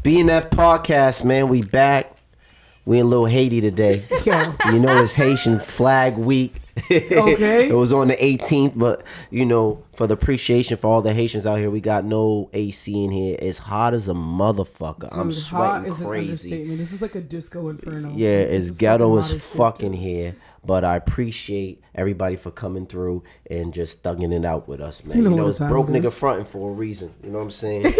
BNF podcast, man. We back. We in a little Haiti today. Yeah. You know, it's Haitian Flag Week. Okay. It was on the 18th, but you know, for the appreciation for all the Haitians out here, we got no AC in here. It's hot as a motherfucker. Dude, I'm sweating hot is crazy. An understatement. This is like a disco inferno. Yeah, it's This ghetto is as fucking here. But I appreciate everybody for coming through and just thugging it out with us, man. You know it's broke nigga fronting for a reason. You know what I'm saying?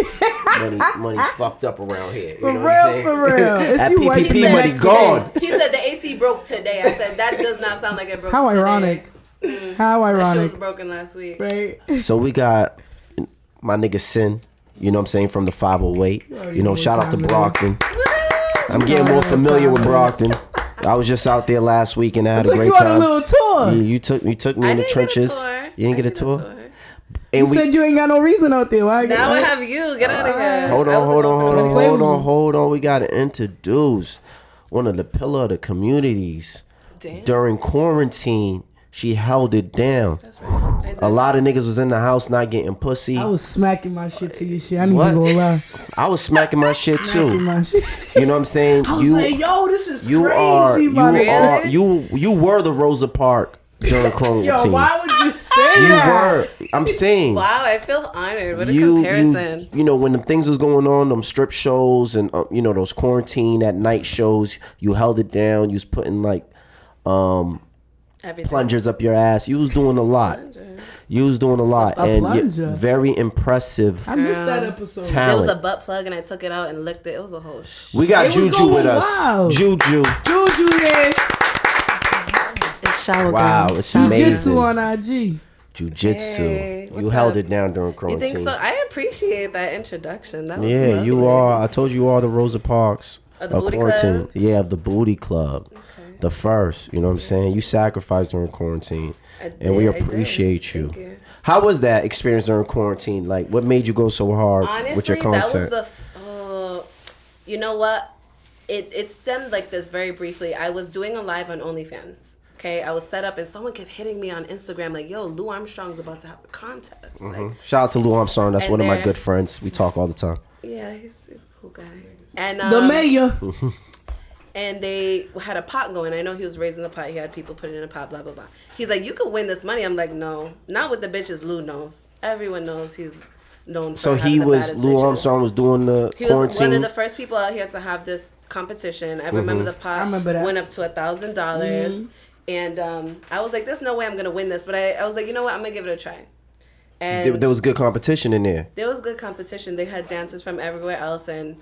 Money's fucked up around here. You know what I'm saying? For real. It's that you PPP money gone. He said the AC broke today. I said that does not sound like it broke. How today. ironic. How ironic. That shit was broken last week. Right. So we got my nigga Cinn. You know what I'm saying, from the 508. You know, shout out to Brockton. I'm getting more familiar with Brockton. I was just out there last week and I had a great time. You on a little tour. You took me in the trenches. You didn't get a tour? And you said you ain't got no reason out there. Why? Now I have you. Get out of here. Hold on. We got to introduce one of the pillar of the communities. Damn. During quarantine. She held it down. That's right. A lot of niggas was in the house not getting pussy. I was smacking my shit to your shit. I ain't even gonna lie. I was smacking my shit too. My shit. You know what I'm saying? I was like, yo, this is you crazy, you were the Rosa Parks during quarantine. Yo, why would you say you that? were. I'm saying. Wow, I feel honored. What a comparison. You know, when the things was going on, them strip shows and you know, those quarantine at night shows, you held it down. You was putting like everything. Plungers up your ass. You was doing a lot. You was doing a lot. And very impressive. I missed that episode. Talent. There was a butt plug and I took it out and licked it. It was a whole We got JuJU with us. JuJU. JuJu, yeah. It's shower wow, girl. it's amazing. Jiu-Jitsu on IG. Jiu-Jitsu. Hey, you held it down during You quarantine. think so? I appreciate that introduction. That was yeah, lovely. you are. I told you are the Rosa Parks of the booty quarantine. club? Yeah, of the booty club. Okay. The first. You know what I'm saying? You sacrificed during quarantine. And we appreciate you. How was that experience during quarantine? Like, what made you go so hard with your content? That was you know what? It stemmed like this very briefly. I was doing a live on OnlyFans. Okay, I was set up and someone kept hitting me on Instagram like, yo, Lou Armstrong's about to have a contest. Mm-hmm. Like, shout out to Lou Armstrong. That's one of my good friends. We talk all the time. Yeah, he's a cool guy. And the mayor. And they had a pot going. I know he was raising the pot. He had people put it in a pot, blah, blah, blah. He's like, you could win this money. I'm like, no. Not with the bitches Lou knows. Everyone knows he's known for So having Lou Armstrong was doing the quarantine? He was one of the first people out here to have this competition. I remember the pot went up to $1,000. Mm-hmm. And I was like, there's no way I'm going to win this. But I was like, you know what? I'm going to give it a try. And there was good competition in there. There was good competition. They had dancers from everywhere else. And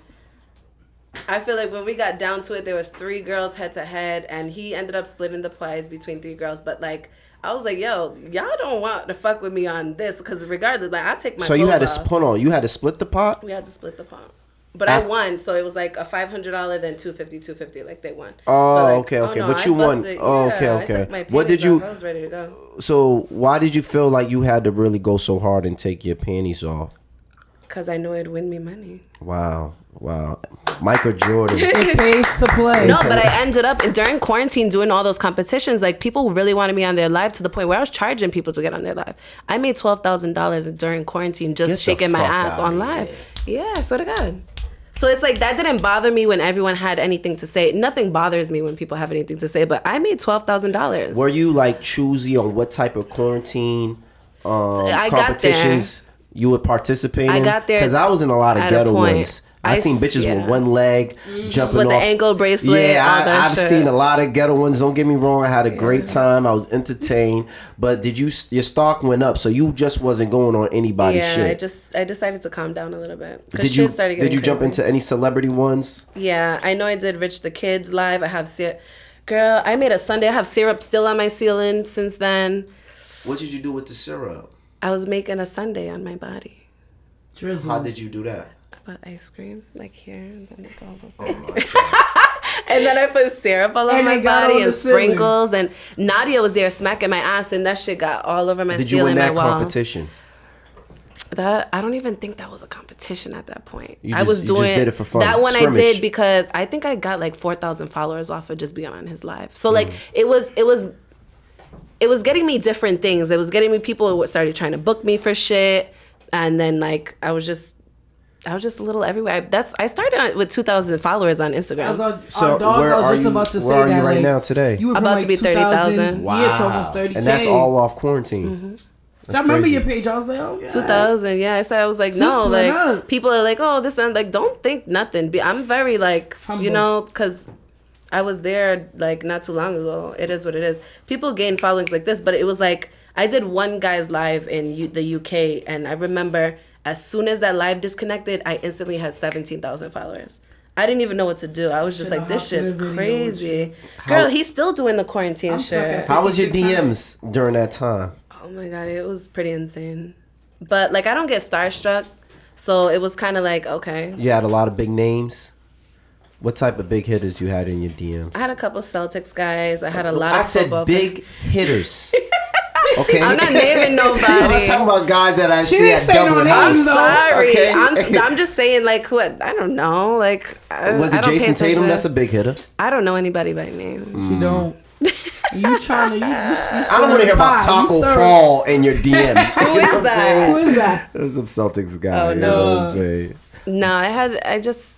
I feel like when we got down to it, there was 3 girls head to head. And he ended up splitting the prize between 3 girls. But like, I was like, yo, y'all don't want to fuck with me on this. Because regardless, like, I take my So you had to, hold on, you had to split the pot? We had to split the pot. But I won, so it was like a $500, then $250, like they won. Oh, like, okay. No, but you won. Oh, okay. I took my What did you? Off. I was ready to go. So why did you feel like you had to really go so hard and take your panties off? Because I knew it'd win me money. Wow. Michael Jordan. It pays to play. No, but I ended up during quarantine doing all those competitions. Like, people really wanted me on their live to the point where I was charging people to get on their live. I made $12,000 during quarantine just shaking my ass on live. Yeah, I swear to God. So it's like, that didn't bother me when everyone had anything to say. Nothing bothers me when people have anything to say, but I made $12,000. Were you like choosy on what type of quarantine competitions you would participate in? I got there. Because I was in a lot of ghetto ones. I seen bitches with one leg jumping with off. the ankle bracelet. Yeah, I've seen a lot of ghetto ones. Don't get me wrong. I had a great time. I was entertained. But your stock went up, so you just wasn't going on anybody's shit. I decided to calm down a little bit. Did you jump into any celebrity ones? Yeah, I know I did Rich the Kid's live. I have girl, I made a Sunday. I have syrup still on my ceiling since then. What did you do with the syrup? I was making a sundae on my body. Drizzle. How did you do that? I put ice cream like here and then it's all over. And then I put syrup all over my body and sprinkles. And Nadia was there smacking my ass, and that shit got all over my ceiling. Did you win that competition? competition? I don't even think that was a competition at that point. You just did it for fun. That one Scrimmage. I did because I think I got like 4,000 followers off of just being on his live. So like it was getting me different things. It was getting me people who started trying to book me for shit, and then like I was just I was just a little everywhere. I started with 2,000 followers on Instagram. So where are you right now today? You were about to be 30,000. Wow. Yeah, it's almost 30K. And that's all off quarantine. Mm-hmm. So I remember your page. I was like, oh, yeah. 2,000. Yeah, I was like, no, like people are like, oh, this and like, don't think nothing. I'm very like, humble. You know, because I was there like not too long ago. It is what it is. People gain followings like this, but it was like I did one guy's live in the UK, and I remember as soon as that live disconnected, I instantly had 17,000 followers. I didn't even know what to do. I was just like, this shit's crazy. Girl, he's still doing the quarantine shit. How was your DMs during that time? Oh my God, it was pretty insane. But like, I don't get starstruck, so it was kind of like, okay. You had a lot of big names. What type of big hitters you had in your DMs? I had a couple Celtics guys. I had a lot of football. I said big hitters. Okay. I'm not naming nobody. I'm not talking about guys that I see at Double I'm House. sorry. Okay. I'm just saying, like, who? I don't know. Like, was it Jason Tatum? That's a big hitter. I don't know anybody by name. She don't. You trying to? You I don't want to hear about Taco Fall in your DMs. Who is that? Who is that? There's some Celtics guy. Oh no. You know what I'm saying? No, I just,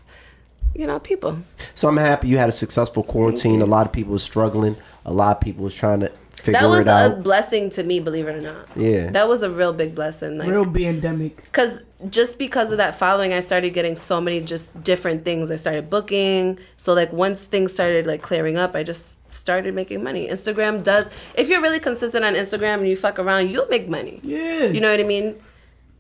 people. So I'm happy you had a successful quarantine. A lot of people were struggling. A lot of people was trying to figure it out. That was a blessing to me, believe it or not. Yeah. That was a real big blessing. Like, real pandemic. Because of that following, I started getting so many just different things. I started booking. So like once things started like clearing up, I just started making money. Instagram does, if you're really consistent on Instagram and you fuck around, you'll make money. Yeah. You know what I mean?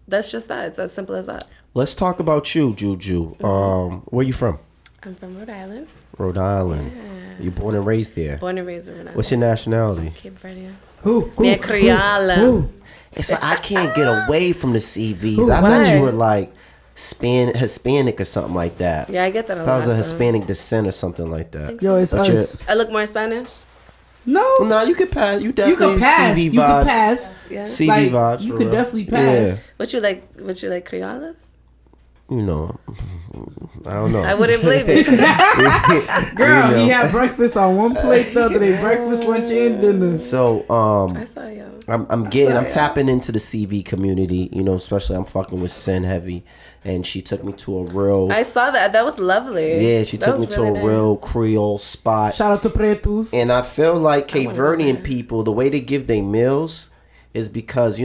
That's just that. It's as simple as that. Let's talk about you, JuJU. Where you from? I'm from Rhode Island. Rhode Island. Yeah. You born and raised there? Born and raised in Rhode Island. What's your nationality? Cape Verdean. Me Creole. It's like I can't get away from the CVs. I thought you were like Hispanic or something like that. Yeah, I get that a lot. That was a Hispanic descent or something like that. Yo, it's us. I look more Spanish? No, you could pass. You definitely you pass. CV vibes. You could pass. Yeah. CV vibes. You could definitely pass. Yeah. What you like Criollas? You know, I don't know. I wouldn't blame you. Girl, he had breakfast on one plate the other day. Breakfast, lunch, and dinner. So, I saw you. I'm tapping into the CV community. You know, especially I'm fucking with Cinn heavy, and she took me to a real. I saw that. That was lovely. Yeah, she took me to a real Creole spot. Shout out to Pretus. And I feel like Cape Verdean people, the way they give their meals is because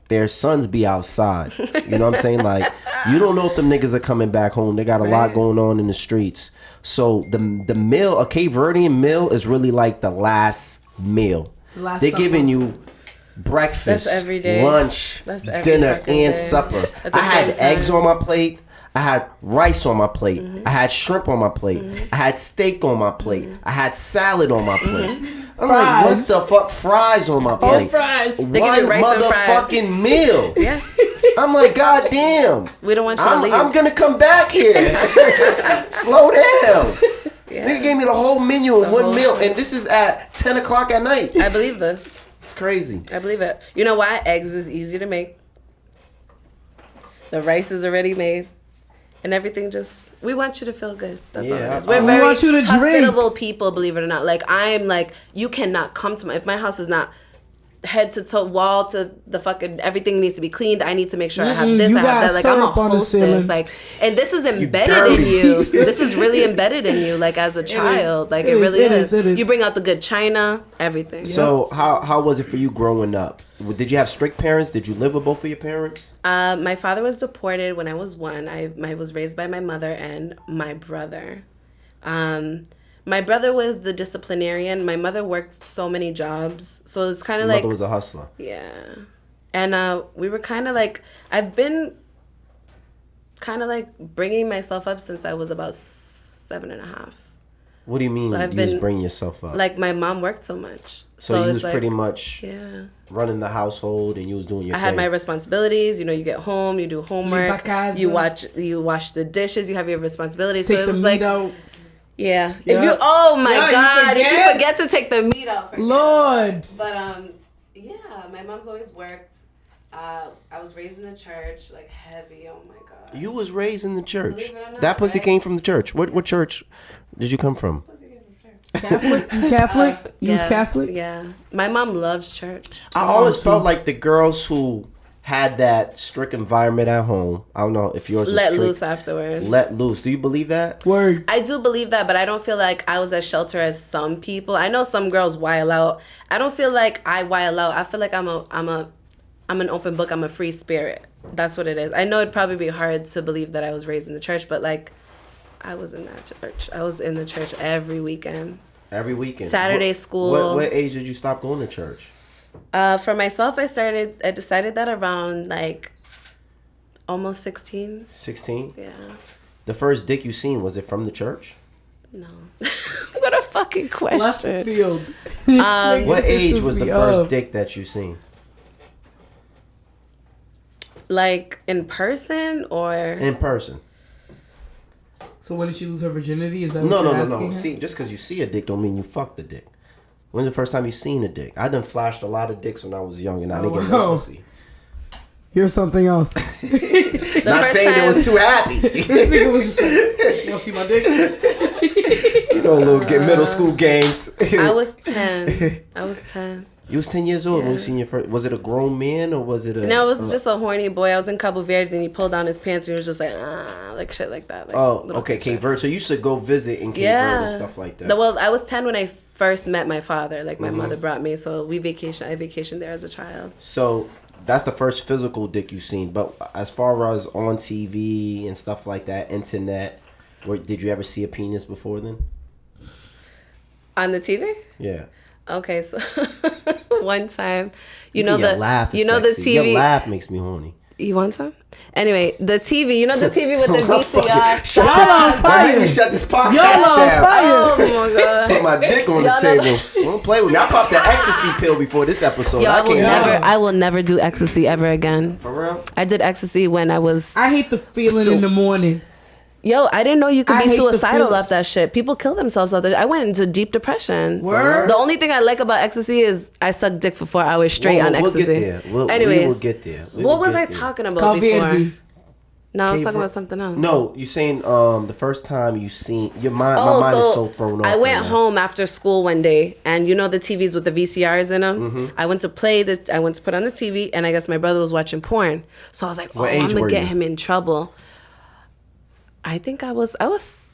their sons be outside. You know what I'm saying? Like, you don't know if them niggas are coming back home. They got a lot going on in the streets. So the meal, a Cape Verdean meal is really like the last meal. They're giving you breakfast, lunch, dinner, and supper. I had eggs on my plate. I had rice on my plate. I had shrimp on my plate. I had steak on my plate. I had salad on my plate. I'm like, what the fuck? Fries on my plate. Fries. One motherfucking meal. Yeah. I'm like, God damn. We don't want you to leave. I'm going to come back here. Slow down. Yeah. Nigga gave me the whole menu in one meal. And this is at 10 o'clock at night. I believe this. It's crazy. I believe it. You know why? Eggs is easy to make. The rice is already made. And everything we want you to feel good. That's all it is. We're very want you to hospitable drink. people, believe it or not. Like, I'm like, you cannot come to if my house is not head to toe, wall to the fucking, everything needs to be cleaned. I need to make sure I have this, I have that. Like, I'm a hostess. Like, and this is embedded in you. This is really embedded in you, like, as a child. Like, it really is. You bring out the good china, everything. So, how was it for you growing up? Did you have strict parents? Did you live with both of your parents? My father was deported when I was 1. I was raised by my mother and my brother. My brother was the disciplinarian. My mother worked so many jobs. So it's kind of like... Mother was a hustler. Yeah. And we were kind of like... I've been kind of like bringing myself up since I was about 7.5. What do you mean you was bringing yourself up? Like, my mom worked so much. So you was like, pretty much running the household and you was doing your thing. I had my responsibilities. You get home, you do homework, you wash the dishes, you have your responsibilities. Take so it was the like... meat out. Yeah. If you... Oh, my God. If you forget to take the meat out. Lord. But, yeah, my mom's always worked. I was raised in the church, like, heavy. Oh, my God. You was raised in the church. That pussy came from the church. What church did you come from? Catholic? You Catholic? You was Catholic? Yeah. My mom loves church. I always felt like the girls who had that strict environment at home. I don't know if yours was let strict. loose afterwards. Let loose. Do you believe that? Word. I do believe that, but I don't feel like I was as sheltered as some people. I know some girls wild out. I don't feel like I wild out. I feel like I'm an open book. I'm a free spirit. That's what it is. I know it'd probably be hard to believe that I was raised in the church, but like I was in that church. I was in the church every weekend. Every weekend. Saturday school. What age did you stop going to church? For myself, I decided that around like almost 16. 16? Yeah. The first dick you seen, was it from the church? No. What a fucking question. Left field. What age was the first dick that you seen? Like in person or? In person. So when did she lose her virginity? Is that what No. See, just because you see a dick don't mean you fuck the dick. When's the first time you seen a dick? I done flashed a lot of dicks when I was young and I didn't get no pussy. Here's something else. Not saying it was too happy. This nigga was just like, you wanna see my dick? You know, little middle school games. I was 10. You was 10 years old when you seen your first. Was it a grown man or was it a? No, it was just a horny boy. I was in Cabo Verde and he pulled down his pants and he was just like shit like that. Like, okay, Cape Verde. So you used to go visit in Cape Verde and stuff like that. Well, I was 10 when I first met my father. Like my mother brought me, so I vacationed there as a child. So that's the first physical dick you seen. But as far as on TV and stuff like that, internet, did you ever see a penis before then? On the TV? Yeah. Okay, so one time, the laugh is sexy. TV. Your laugh makes me horny. You want some? Anyway, the TV, the TV with the VCR. Shut this podcast down. Oh my god! Put my dick on the table. Don't play with me. I popped the ecstasy pill before this episode. I will never do ecstasy ever again. For real? I did ecstasy when I was. I hate the feeling in the morning. Yo, I didn't know you could be suicidal off that shit. People kill themselves out there. I went into deep depression. Word? The only thing I like about ecstasy is I suck dick for 4 hours straight on ecstasy. We'll get there. Anyways, we will get there. What was I talking about before? No, I was talking about something else. No, you saying the first time you seen your mind. My mind is so thrown off. I went home after school one day, and the TVs with the VCRs in them. Mm-hmm. I went to put on the TV, and I guess my brother was watching porn. So I was like, I'm gonna get him in trouble. I think I was 12.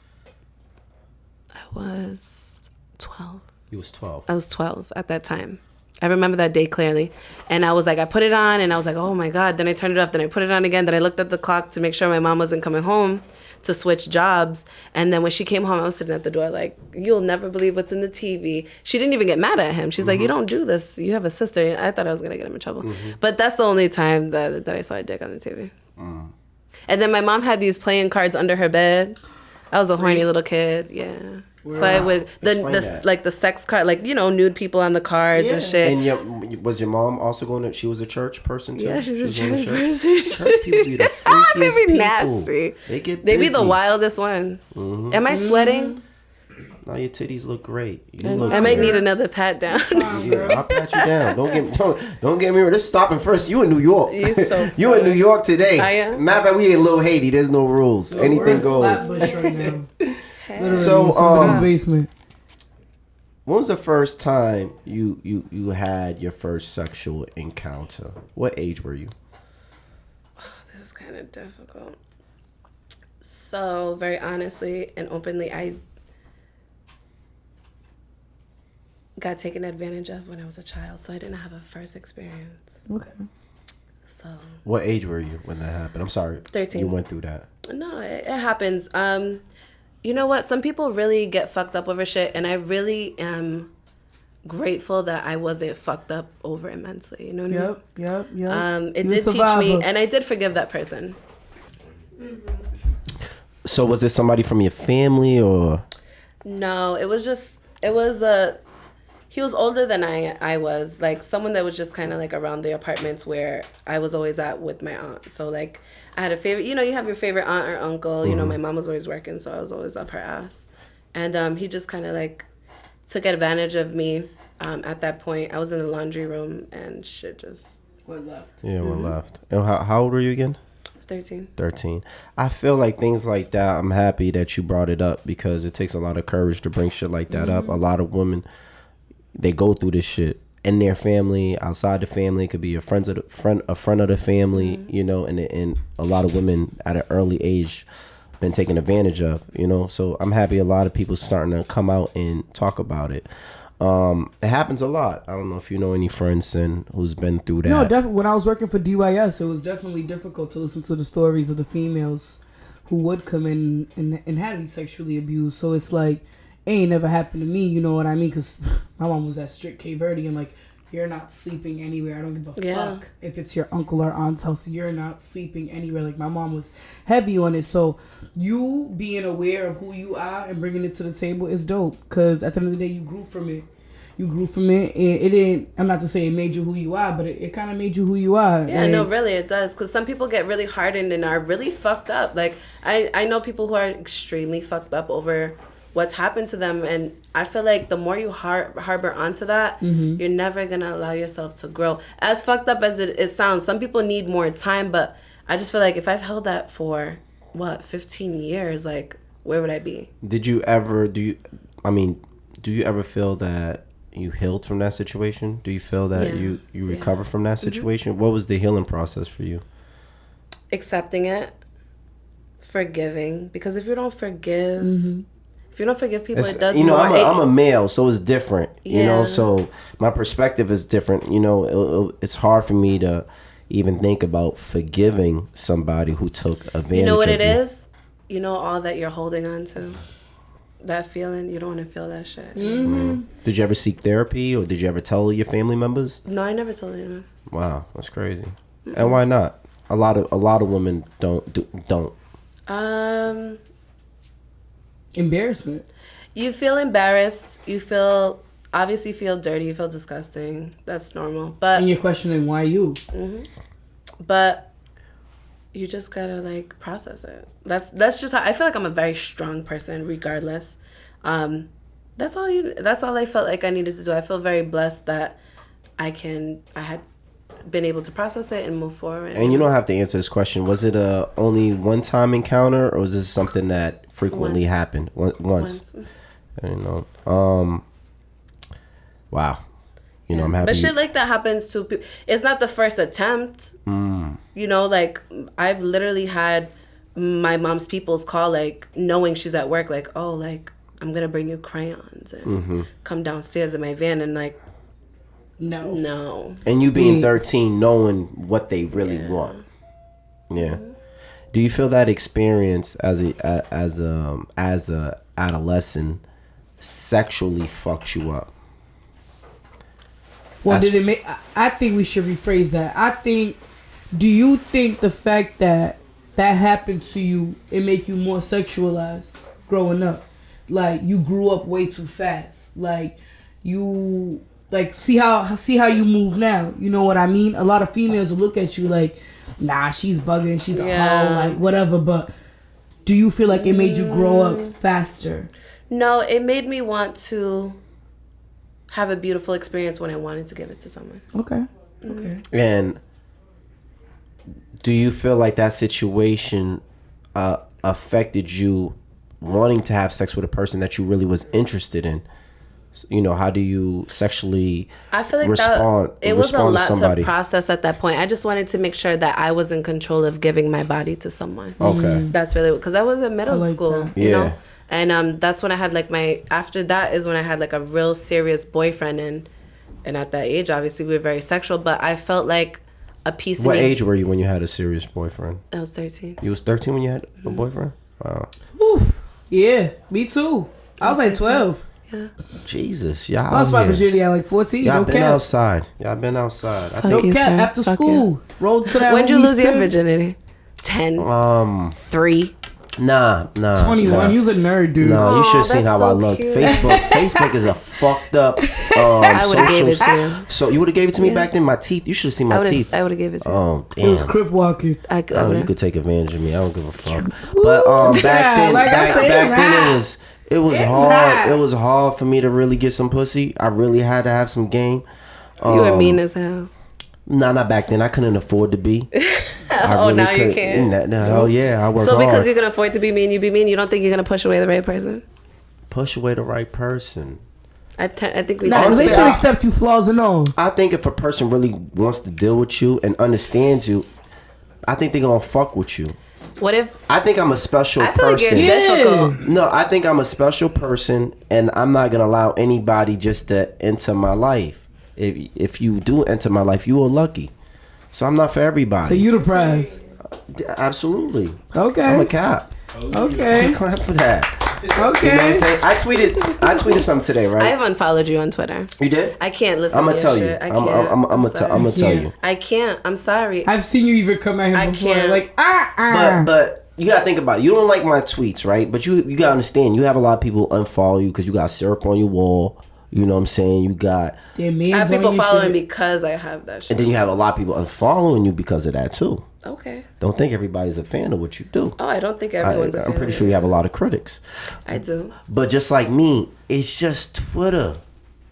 You was 12. I was 12 at that time. I remember that day clearly. And I was like, I put it on and I was like, oh my God. Then I turned it off. Then I put it on again. Then I looked at the clock to make sure my mom wasn't coming home to switch jobs. And then when she came home, I was sitting at the door like, you'll never believe what's in the TV. She didn't even get mad at him. She's like, you don't do this. You have a sister. I thought I was going to get him in trouble. Mm-hmm. But that's the only time that I saw a dick on the TV. Mm. And then my mom had these playing cards under her bed. I was a horny little kid. Yeah. Wow. So I would the sex card, nude people on the cards and shit. And was your mom also going to? She was a church person too. Yeah, she's a church person. Church people be the freakiest they be people. Nasty. They get busy. They be the wildest ones. Mm-hmm. Am I sweating? No, your titties look great. I might need another pat down. Yeah, I'll pat you down. Don't get me wrong. This stopping first. You in New York. You in New York today. I am. Matter of fact, we in Little Haiti. There's no rules. Anything goes. So basement. When was the first time you had your first sexual encounter? What age were you? This is kind of difficult. So very honestly and openly, I got taken advantage of when I was a child, so I didn't have a first experience. Okay. So. What age were you when that happened? I'm sorry. 13. You went through that. No, it happens. You know what? Some people really get fucked up over shit, and I really am grateful that I wasn't fucked up over immensely. You know what I mean? Yep. It did teach me, and I did forgive that person. So was it somebody from your family or? No, he was older than I was, like someone that was just kind of like around the apartments where I was always at with my aunt. So like I had a favorite, you have your favorite aunt or uncle, my mom was always working, so I was always up her ass. And he just kind of like took advantage of me at that point. I was in the laundry room and shit just went left. Yeah, went left. And how old were you again? 13. 13. I feel like things like that, I'm happy that you brought it up because it takes a lot of courage to bring shit like that up. A lot of women, they go through this shit in their family, outside the family. It could be a friend of the family, you know, and a lot of women at an early age been taken advantage of, you know. So I'm happy a lot of people starting to come out and talk about it. It happens a lot. I don't know if you know any friends who's been through that. No, definitely. When I was working for DYS, it was definitely difficult to listen to the stories of the females who would come in and had to be sexually abused. So it's like, it ain't never happened to me, you know what I mean? Because my mom was that strict Cape Verdean, like, you're not sleeping anywhere. I don't give a fuck if it's your uncle or aunt's house. You're not sleeping anywhere. Like, my mom was heavy on it. So you being aware of who you are and bringing it to the table is dope. Because at the end of the day, you grew from it. And it didn't, I'm not to say it made you who you are, but it kind of made you who you are. Yeah, no, really, it does. Because some people get really hardened and are really fucked up. Like, I know people who are extremely fucked up over what's happened to them, and I feel like the more you harbor onto that, you're never going to allow yourself to grow. As fucked up as it sounds, some people need more time, but I just feel like if I've held that for, 15 years, like, where would I be? Do you ever feel that you healed from that situation? Do you feel that you recovered from that situation? What was the healing process for you? Accepting it, forgiving, because if you don't forgive, if you don't forgive people, it does more. I'm a male, so it's different, you know, so my perspective is different, you know. It's hard for me to even think about forgiving somebody who took advantage of you. You know what it is? You know, all that you're holding on to. That feeling, you don't want to feel that shit. Did you ever seek therapy, or did you ever tell your family members? No, I never told anyone. Wow, that's crazy. And why not? A lot of women don't. Embarrassment. You feel embarrassed. You obviously feel dirty. You feel disgusting. That's normal. But and you're questioning why you. But you just gotta like process it. That's just how I feel like. I'm a very strong person, regardless. That's all I felt like I needed to do. I feel very blessed that I had been able to process it and move forward. And you don't have to answer this question. Was it a only one-time encounter, or was this something that frequently happened once? You know, wow. You know, I'm happy. But shit like that happens to people. It's not the first attempt. You know, like, I've literally had my mom's people's call, like, knowing she's at work, like, oh, like, I'm going to bring you crayons and come downstairs in my van, and, like, no. And you being 13, knowing what they really want. Yeah. Do you feel that experience as a adolescent sexually fucked you up? Well, did it make? I think we should rephrase that. Do you think the fact that happened to you, it make you more sexualized growing up? Like, you grew up way too fast. Like, you see how you move now. You know what I mean? A lot of females will look at you like, nah, she's bugging, she's a hoe, like whatever. But do you feel like it made you grow up faster? No, it made me want to have a beautiful experience when I wanted to give it to someone. Okay. And do you feel like that situation affected you wanting to have sex with a person that you really was interested in? You know, how do you sexually I feel like respond it was a lot to process at that point. I just wanted to make sure that I was in control of giving my body to someone. Okay. That's really, because I was in middle school, you know? And that's when I had like after that is when I had like a real serious boyfriend, and at that age, obviously we were very sexual, but I felt like a piece of me. What age were you when you had a serious boyfriend? I was 13. You was 13 when you had a boyfriend? Wow. Whew. Yeah, me too. I was like 12. Yeah. Jesus, y'all. I was my virginity at like 14. Y'all been outside. No cap. After school, rolled to that. When'd you lose your virginity? 10. 3. Nah. 21. Nah. You was a nerd, dude. No, you should have seen how I looked. Cute. Facebook is a fucked up I would have gave it to you. So you would have gave it to me back then. My teeth. You should have seen my teeth. I would have gave it to you. Oh damn. It was crip walking. You could take advantage of me. I don't give a fuck. But back then it was hard. hot. It was hard for me to really get some pussy. I really had to have some game. You were mean as hell. Nah, not back then. I couldn't afford to be. Now you can. Hell yeah, I work hard. So because you can afford to be mean, you don't think you're gonna push away the right person? Push away the right person. I think we. Nah, they should accept you flaws and all. I think if a person really wants to deal with you and understands you, I think they're gonna fuck with you. What if I think I'm a special person? I feel like you're difficult. No, I think I'm a special person, and I'm not gonna allow anybody just to enter my life. If you do enter my life, you are lucky. So I'm not for everybody. So you the prize. Absolutely. Okay. I'm a cop. Okay. Clap for that. Okay. You know what I'm saying? I tweeted something today, right? I have unfollowed you on Twitter. You did? I can't listen. I'm gonna tell you. Shit. I'm gonna tell you. I can't. I'm sorry. I've seen you even come at him before. Can't. Like But you gotta think about it. You don't like my tweets, right? But you gotta understand. You have a lot of people unfollow you because you got syrup on your wall. You know what I'm saying? You got. I have people following because I have that shit. And then you have a lot of people unfollowing you because of that too. Okay. Don't think everybody's a fan of what you do. Oh, I don't think everyone's a fan. I'm pretty sure you have a lot of critics. I do. But just like me, it's just Twitter.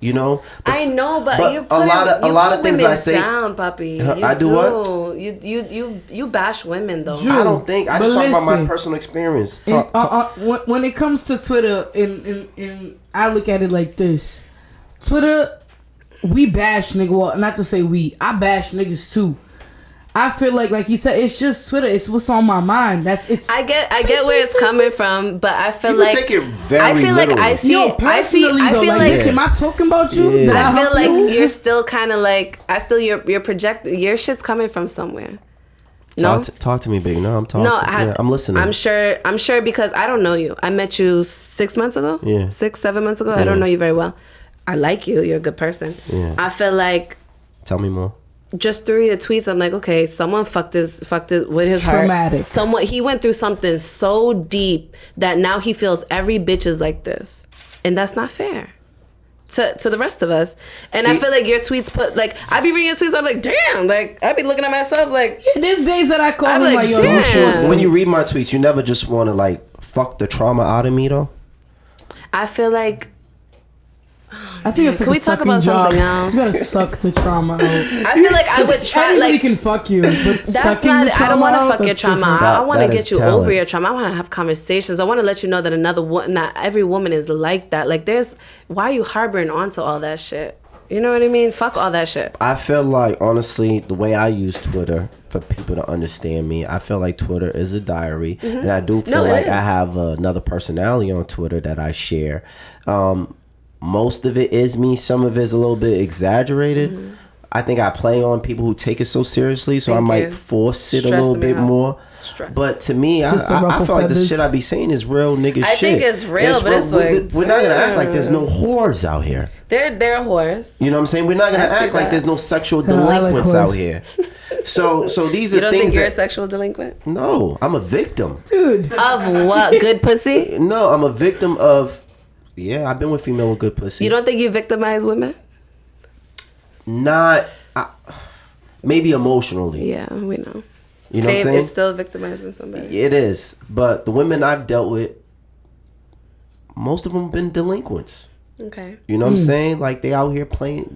You know. I know, but you put a lot of things I say down, puppy. I do what? You bash women though. I don't think. I just talk about my personal experience. When it comes to Twitter, and I look at it like this: Twitter, we bash niggas. Well, not to say we. I bash niggas too. I feel like you said, it's just Twitter. It's what's on my mind. I get where it's coming from, but I feel like take it very I feel literally. like I feel like am I talking about you? Yeah. I feel like you're still kind of like you're projecting. Your shit's coming from somewhere. No, talk to me, baby. No, I'm talking. No, I'm listening. I'm sure because I don't know you. I met you 6 months ago. Yeah, 6-7 months ago. Yeah. I don't know you very well. I like you. You're a good person. Yeah. I feel like. Tell me more. Just through your tweets, I'm like, okay, someone fucked his with his Traumatic. heart. He went through something so deep that now he feels every bitch is like this, and that's not fair to the rest of us. And I feel like your tweets I be reading your tweets, I'm like, damn, like I be looking at myself like, there's days that I call him like, yo, damn. When you read my tweets, you never just want to like fuck the trauma out of me though. I feel like. I think it's like Can we talk about job. something else? You gotta suck the trauma out. I feel like I would try. Anybody can fuck you, but that's not. I don't want to fuck your trauma. I want to get you talent. over your trauma. I want to have conversations. I want to let you know that not every woman is like that. Like why are you harboring onto all that shit? You know what I mean? Fuck all that shit. I feel like honestly, the way I use Twitter for people to understand me, I feel like Twitter is a diary, and I do feel like I have another personality on Twitter that I share. Most of it is me. Some of it is a little bit exaggerated. Mm-hmm. I think I play on people who take it so seriously, so I might force it a little bit more. But to me, I feel like the shit I be saying is real nigga shit. I think it's real, but it's like... We're not going to act like there's no whores out here. There are whores. You know what I'm saying? We're not going to act like there's no sexual delinquents out here. So these are things. You don't think you're a sexual delinquent? No, I'm a victim. Dude. Of what? Good pussy? No, I'm a victim of... Yeah, I've been with female with good pussy. You don't think you victimize women? Maybe emotionally. Yeah, we know. You know what I'm saying? It's still victimizing somebody. It is. But the women I've dealt with, most of them have been delinquents. Okay. You know what I'm saying? Like they out here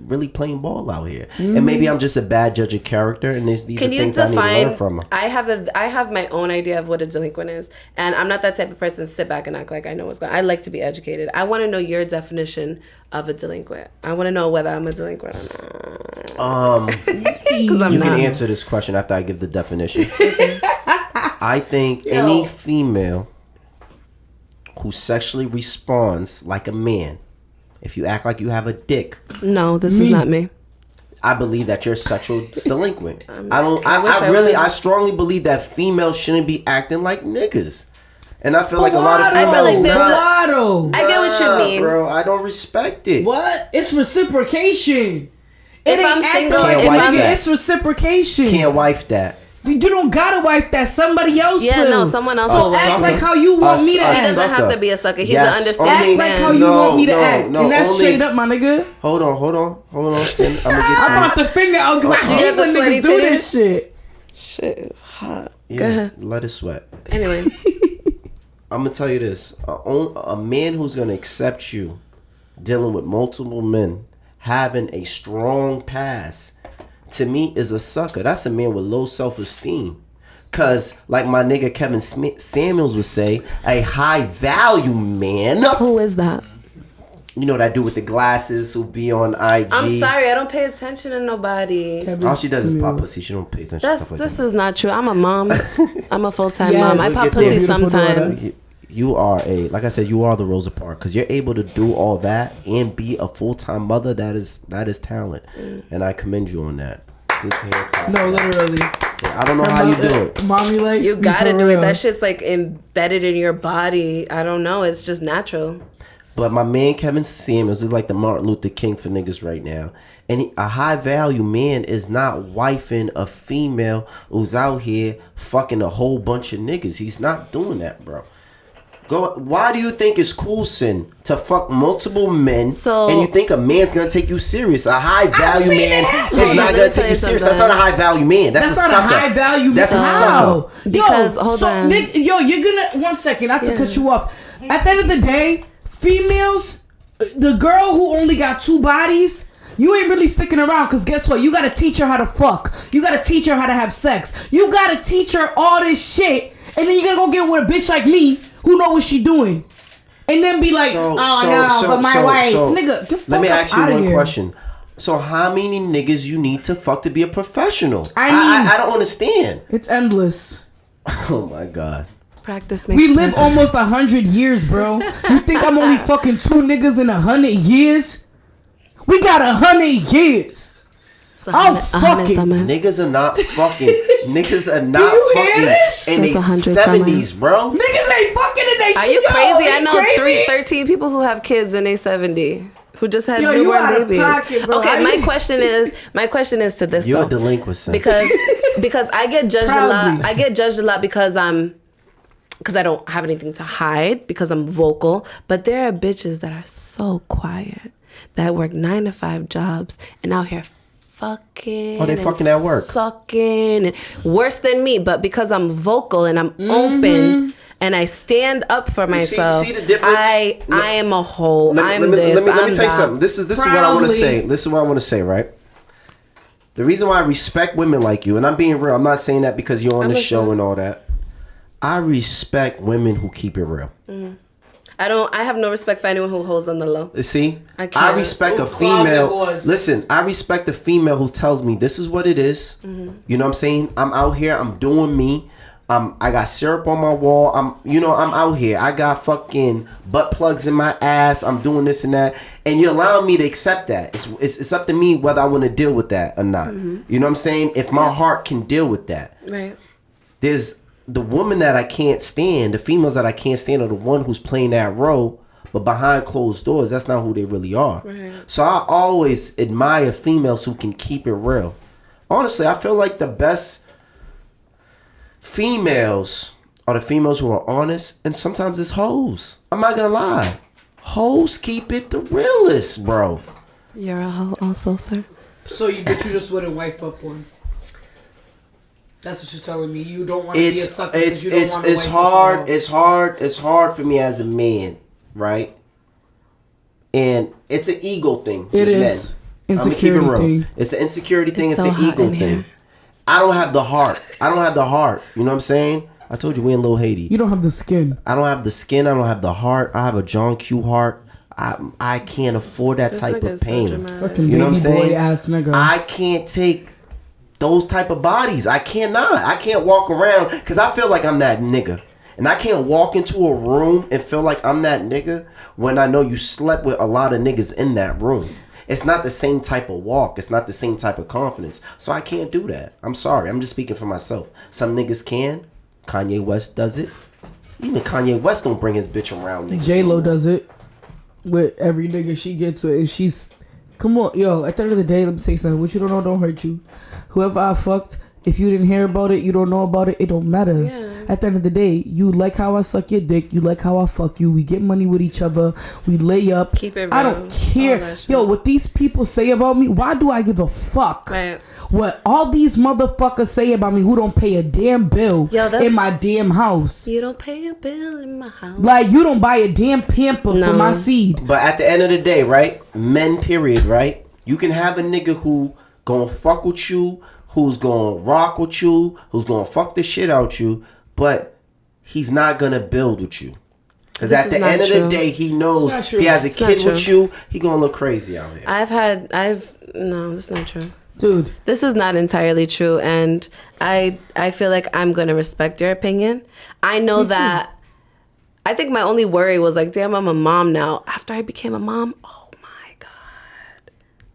really playing ball out here. And maybe I'm just a bad judge of character, and these are things I need to learn from them. I have my own idea of what a delinquent is, and I'm not that type of person to sit back and act like I know what's going on. I like to be educated. I want to know your definition of a delinquent. I want to know whether I'm a delinquent or not. You can answer this question after I give the definition. I think any female who sexually responds like a man, if you act like you have a dick. No, this is not me. I believe that you're a sexual delinquent. I strongly believe that females shouldn't be acting like niggas. And I feel like a lot of females. I get what you mean, bro. I don't respect it. What? It's reciprocation. If I'm single, it's reciprocation. Can't wife that. You don't gotta wife that. Somebody else will. Yeah, no, someone else will. Act like how you want me to act. He doesn't have to be a sucker. He's an understanding man. Act like how you want me to act. And that's straight up, my nigga. Hold on. Cinn, I'm gonna get to I brought the finger out because I hate when niggas do this shit. Shit is hot. Yeah, go ahead. Let it sweat. Anyway. I'm gonna tell you this: a man who's gonna accept you dealing with multiple men, having a strong past, to me is a sucker. That's a man with low self-esteem. Cause like my nigga Kevin Samuels would say, a high value man. Who is that? you know, that dude with the glasses who be on IG. I'm sorry, I don't pay attention to nobody. All she does is pop pussy. She don't pay attention to stuff like this that. Is not true. I'm a mom. I'm a full-time mom. I pop pussy sometimes. You are like I said, you are the Rosa Parks, because you're able to do all that and be a full-time mother. That is talent, and I commend you on that. This haircut. No, literally. I don't know how you do it. Mommy, like, you gotta do it. That shit's like embedded in your body. I don't know. It's just natural. But my man Kevin Samuels is like the Martin Luther King for niggas right now. And a high value man is not wifing a female who's out here fucking a whole bunch of niggas. He's not doing that, bro. Why do you think it's cool, Cinn, to fuck multiple men, and you think a man's gonna take you serious? A high value man is not gonna take you serious. That's not a high value man. That's a sucker. That's not a high value man. That's a sucker. Because hold on, you're gonna 1 second. Not to cut you off. At the end of the day, females, the girl who only got 2 bodies. You ain't really sticking around, because guess what? You gotta teach her how to fuck. You gotta teach her how to have sex. You gotta teach her all this shit, and then you gotta go get with a bitch like me who know what she doing, and then be like, but my wife, nigga. Let me ask you one question. So how many niggas you need to fuck to be a professional? I don't understand. It's endless. Oh my god. Practice makes we live almost 100 years, bro. You think I'm only fucking 2 niggas in 100 years? We got 100 years. I'm fucking. Niggas are not fucking. Niggas are not fucking in their 70s, bro. Niggas ain't fucking in their 70s. Are you crazy? I know 13 people who have kids in their 70 who just had newborn babies. Pocket, bro. Okay, my question is to this. You're a delinquent, because I get judged a lot. I get judged a lot because I don't have anything to hide, because I'm vocal. But there are bitches that are so quiet, that work 9 to 5 jobs and out here fucking. Oh, they fucking at work. Sucking. And worse than me, but because I'm vocal and I'm open and I stand up for myself. See the difference? I am a whole. Let me tell you something. This is what I want to say. This is what I want to say, right? The reason why I respect women like you, and I'm being real, I'm not saying that because you're on the show and all that. I respect women who keep it real. I have no respect for anyone who holds on the low. See, I respect a female. Listen, I respect a female who tells me this is what it is. You know what I'm saying? I'm out here. I'm doing me. I got syrup on my wall. I'm out here. I got fucking butt plugs in my ass. I'm doing this and that, and you're allowing me to accept that. It's up to me whether I want to deal with that or not. You know what I'm saying? If my heart can deal with that, right? There's the woman that I can't stand, the females that I can't stand are the one who's playing that role, but behind closed doors, that's not who they really are. Right. So I always admire females who can keep it real. Honestly, I feel like the best females are the females who are honest, and sometimes it's hoes. I'm not gonna lie. Hoes keep it the realest, bro. You're a hoe also, sir. But you just wouldn't wife up one. That's what you're telling me. You don't want to be a sucker. It's hard for me as a man, right? And it's an ego thing. It is. Insecurity thing. It's an insecurity thing. It's an ego thing. I don't have the heart. You know what I'm saying? I told you we in Lil Haiti. You don't have the skin. I don't have the skin. I don't have the heart. I have a John Q heart. I can't afford that type of pain. You know what I'm saying? Ass nigga. I can't take those type of bodies. I cannot. I can't walk around because I feel like I'm that nigga. And I can't walk into a room and feel like I'm that nigga when I know you slept with a lot of niggas in that room. It's not the same type of walk. It's not the same type of confidence. So I can't do that. I'm sorry. I'm just speaking for myself. Some niggas can. Kanye West does it. Even Kanye West don't bring his bitch around niggas. J-Lo does it with every nigga she gets with. And she's... Come on, yo, at the end of the day, let me tell you something. What you don't know don't hurt you. Whoever I fucked, if you didn't hear about it, you don't know about it, it don't matter. Yeah. At the end of the day, you like how I suck your dick, you like how I fuck you, we get money with each other, we lay up. Keep it real. I don't care. Yo, what these people say about me, why do I give a fuck? Right. What all these motherfuckers say about me who don't pay a damn bill in my damn house. You don't pay a bill in my house. Like, you don't buy a damn pamper for my seed. But at the end of the day, right? Men, period, right? You can have a nigga who gonna fuck with you, who's gonna rock with you, who's gonna fuck the shit out you, but he's not gonna build with you. Because at the end of the day, he knows if he has a kid with you, he gonna look crazy out here. No, that's not true. Dude, this is not entirely true, and I feel like I'm gonna respect your opinion. I know that. I think my only worry was like, damn, I'm a mom now. After I became a mom,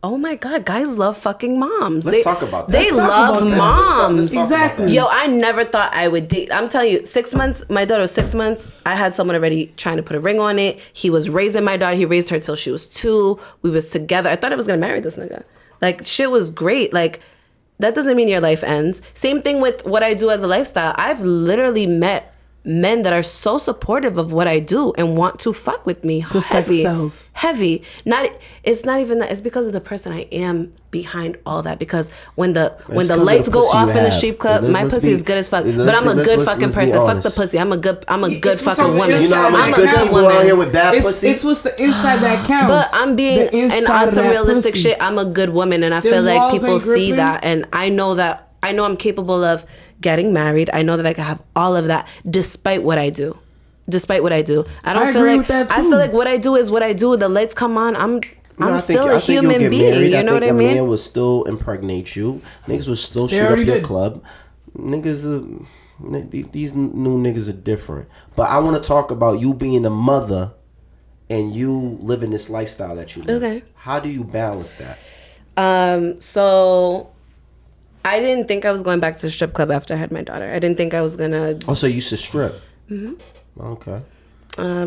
oh my god, guys love fucking moms. Let's talk about that. They love moms. Exactly. Yo, I never thought I would date. I'm telling you, 6 months. My daughter was 6 months. I had someone already trying to put a ring on it. He was raising my daughter. He raised her till she was 2. We was together. I thought I was gonna marry this nigga. Like, shit was great. Like, that doesn't mean your life ends. Same thing with what I do as a lifestyle. I've literally met men that are so supportive of what I do and want to fuck with me. Heavy. It's not even that. It's because of the person I am behind all that. Because when the lights go off in the strip club, my pussy is good as fuck. But I'm a good fucking person. Fuck the pussy. I'm a good fucking woman. You know how much good people out here with bad pussy? It's what's the inside that counts. But I'm being and on some realistic shit. I'm a good woman, and I feel like people see that, and I know I'm capable of getting married. I know that I can have all of that despite what I do. I feel like what I do is what I do. The lights come on. I'm still a human being. Married. You know what I mean? A man will still impregnate you. Niggas will still shoot up your club. These new niggas are different. But I want to talk about you being a mother and you living this lifestyle that you live. Okay. How do you balance that? So I didn't think I was going back to the strip club after I had my daughter. I didn't think I was gonna. Oh, so you used to strip? Mm-hmm. Okay.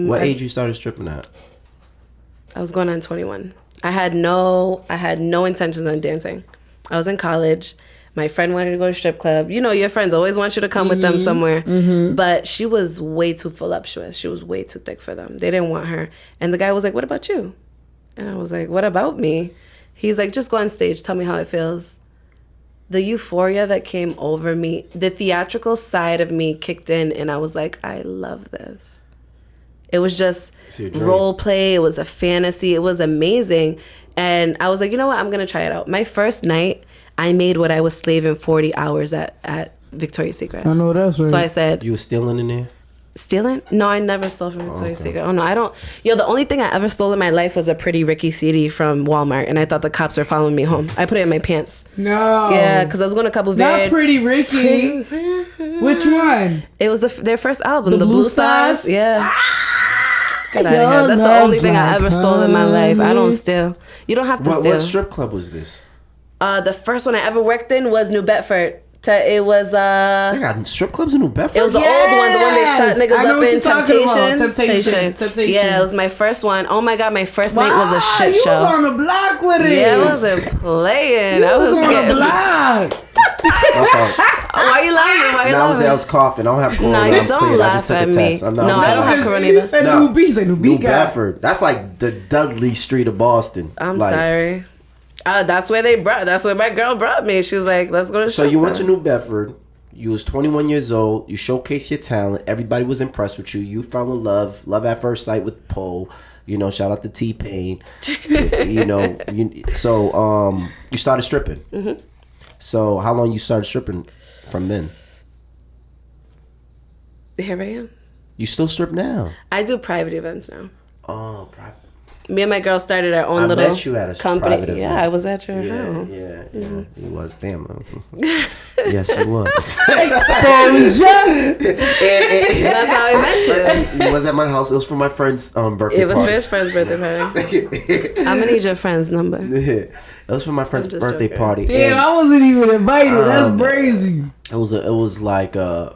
What age you started stripping at? I was going on 21. I had no intentions on dancing. I was in college. My friend wanted to go to strip club. You know, your friends always want you to come with them somewhere. Mm-hmm. But she was way too voluptuous. She was way too thick for them. They didn't want her. And the guy was like, "What about you?" And I was like, "What about me?" He's like, "Just go on stage. Tell me how it feels." The euphoria that came over me, the theatrical side of me kicked in, and I was like, I love this. It was just role play. It was a fantasy. It was amazing. And I was like, you know what? I'm going to try it out. My first night, I made what I was slaving 40 hours at Victoria's Secret. I know that's right. So I said... You were stealing in there? Stealing? No, I never stole from Victoria's Secret. Oh, no, I don't... Yo, the only thing I ever stole in my life was a Pretty Ricky CD from Walmart, and I thought the cops were following me home. I put it in my pants. No. Yeah, because I was going to a couple... Not Pretty Ricky. Which one? It was their first album. The Blue Stars? Yeah. Get out of here. That's the only thing I ever stole in my life. I don't steal. You don't have to steal. What strip club was this? The first one I ever worked in was New Bedford. It was They got strip clubs in New Bedford. It was the old one, the one they shot niggas up in. Temptation. Yeah, it was my first one. Oh my god, my first night was a shit you show. Was on the block with it. Yeah, I wasn't playing. I was on the block. Why you laughing? I was coughing. I don't have corona. No, you don't laugh at me. I don't have corona either. New Bedford. That's like the Dudley Street of Boston. I'm sorry. That's where my girl brought me. She was like, let's go to So you went to New Bedford. You was 21 years old. You showcased your talent. Everybody was impressed with you. You fell in love. Love at first sight with Poe. You know, shout out to T-Pain. So you started stripping. Mm-hmm. So how long you started stripping from then? Here I am. You still strip now? I do private events now. Oh, private. Me and my girl started our own little met you at a company. Private event. Yeah, I was at your house. Yeah. You was. Damn. Yes, you was. Exposure. That's how I met you. You was at my house. It was for my friend's birthday party. It was for his friend's birthday party. I'm gonna need your friend's number. Yeah. It was for my friend's birthday party. Damn, I wasn't even invited. That's crazy. It was like a